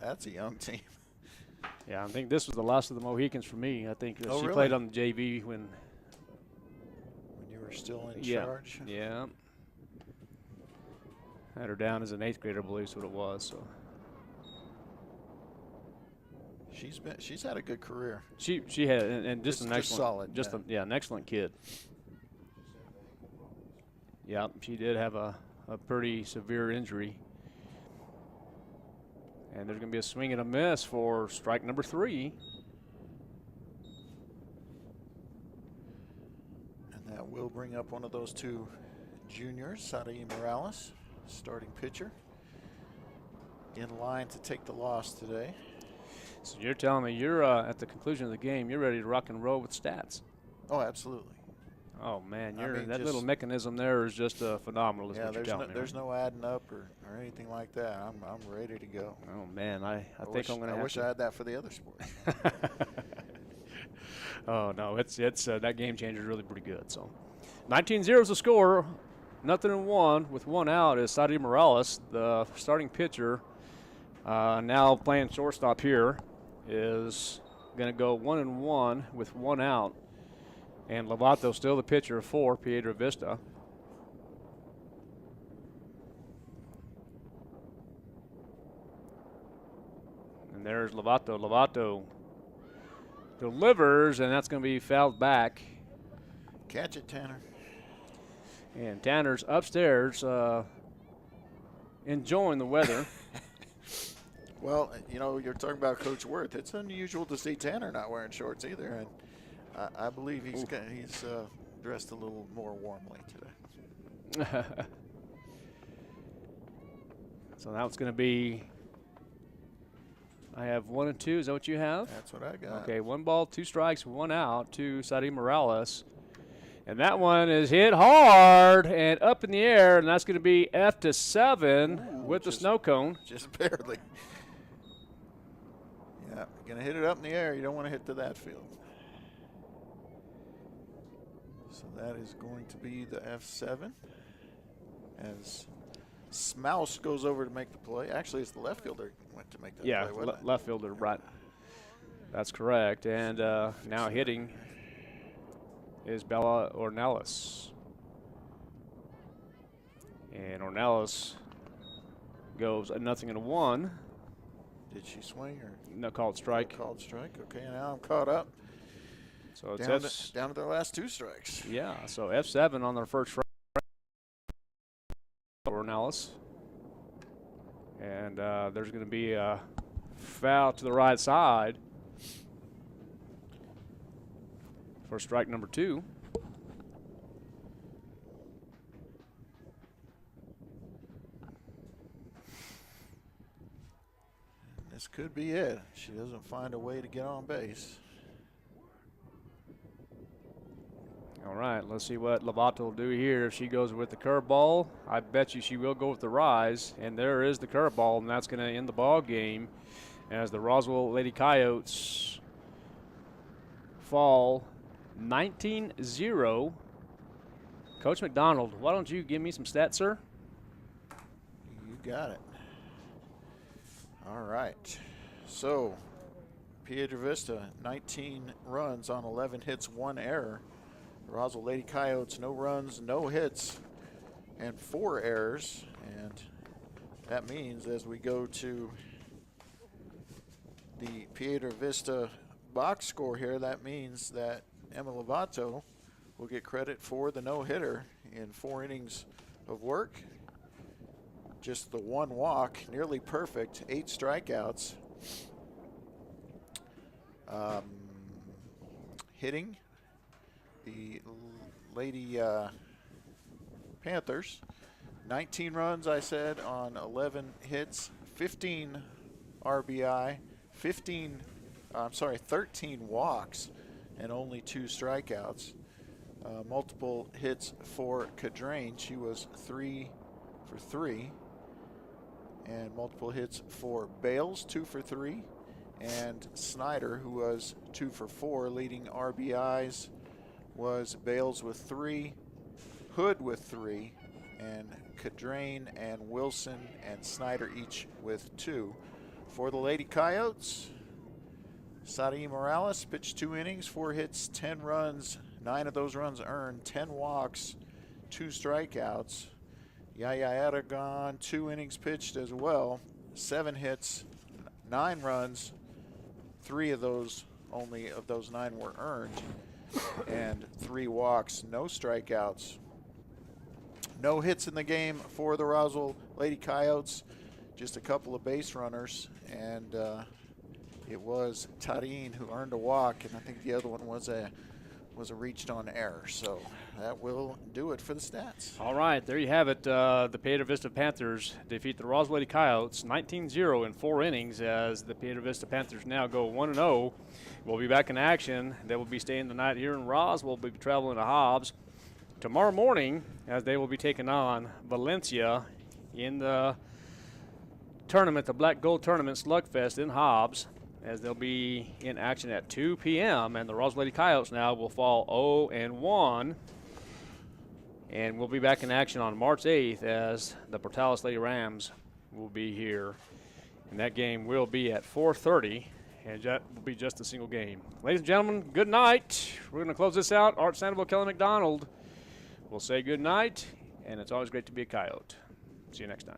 that's a young team. Yeah, I think this was the last of the Mohicans for me. I think she really? played on the JV when you were still in charge. Yeah. Had her down as an 8th grader, I believe is what it was. So she's had a good career. She had and just an excellent, solid, an excellent kid. Yeah, she did have a pretty severe injury. And there's going to be a swing and a miss for strike number 3. And that will bring up one of those 2 junior, Sadi Morales, starting pitcher, in line to take the loss today. So you're telling me you're at the conclusion of the game, you're ready to rock and roll with stats? Oh, absolutely. Oh man, I mean, that little mechanism there is just phenomenal. Is Yeah, what you're telling me. there's no adding up or anything like that. I'm ready to go. Oh man, I think I'm going to. I wish I had that for the other sports. Oh no, it's that game changer is really pretty good. So, 19-0 is the score. 0-1 with one out is Sadi Morales, the starting pitcher. Now playing shortstop here is going to go 1-1 with one out. And Lovato still the pitcher for Piedra Vista. And there's Lovato. Lovato delivers, and that's going to be fouled back. Catch it, Tanner. And Tanner's upstairs enjoying the weather. Well, you know, you're talking about Coach Worth. It's unusual to see Tanner not wearing shorts either, and I believe he's dressed a little more warmly today. So now it's going to be, I have 1 and 2. Is that what you have? That's what I got. Okay, 1 ball, 2 strikes, 1 out to Sadi Morales. And that one is hit hard and up in the air, and that's going to be F-7 with the snow cone. Just barely. Yeah, you're going to hit it up in the air. You don't want to hit to that field. So that is going to be the F7 as Smouse goes over to make the play. Actually, it's the left fielder went to make that play, wasn't it? Left fielder, right. That's correct. And now hitting is Bella Ornelas. And Ornelas goes a 0-1. Did she swing or? No, called strike. No called strike. Okay, now I'm caught up. So it's down to their last 2 strikes. Yeah, so F7 on their first strike. Ornelas. And there's going to be a foul to the right side for strike number 2. This could be it. She doesn't find a way to get on base. All right, let's see what Lovato will do here. If she goes with the curveball, I bet you she will go with the rise. And there is the curveball, and that's going to end the ball game as the Roswell Lady Coyotes fall 19-0. Coach McDonald, why don't you give me some stats, sir? You got it. All right. So, Piedra Vista, 19 runs on 11 hits, 1 error. Roswell Lady Coyotes, no runs, no hits, and 4 errors. And that means as we go to the Piedra Vista box score here, that means that Emma Lovato will get credit for the no-hitter in 4 innings of work. Just the 1 walk, nearly perfect, 8 strikeouts. Hitting the Lady Panthers, 19 runs, I said, on 11 hits, 15 RBI, 13 walks, and only 2 strikeouts. Multiple hits for Cadrain. She was 3 for 3. And multiple hits for Bales, 2 for 3. And Snyder, who was 2 for 4, leading RBIs was Bales with 3, Hood with 3, and Cadrain and Wilson and Snyder each with 2. For the Lady Coyotes, Sadi Morales pitched 2 innings, 4 hits, 10 runs, 9 of those runs earned, 10 walks, 2 strikeouts. Yaya Aragon, 2 innings pitched as well, 7 hits, 9 runs, 3 of those, only of those 9 were earned, and 3 walks, no strikeouts. No hits in the game for the Roswell Lady Coyotes, just a couple of base runners, and it was Tarin who earned a walk, and I think the other one was a was a reached on error. So that will do it for the stats. All right, there you have it. The Piedra Vista Panthers defeat the Roswell Lady Coyotes 19-0 in 4 innings as the Piedra Vista Panthers now go 1-0. We'll be back in action. They will be staying the night here in Roswell. We'll be traveling to Hobbs tomorrow morning as they will be taking on Valencia in the tournament, the Black Gold Tournament Slugfest in Hobbs, as they'll be in action at 2 p.m. And the Roswell Lady Coyotes now will fall 0-1. And we'll be back in action on March 8th as the Portales Lady Rams will be here. And that game will be at 4:30, and that will be just a single game. Ladies and gentlemen, good night. We're going to close this out. Art Sandoval, Kelly McDonald will say good night, and it's always great to be a Coyote. See you next time.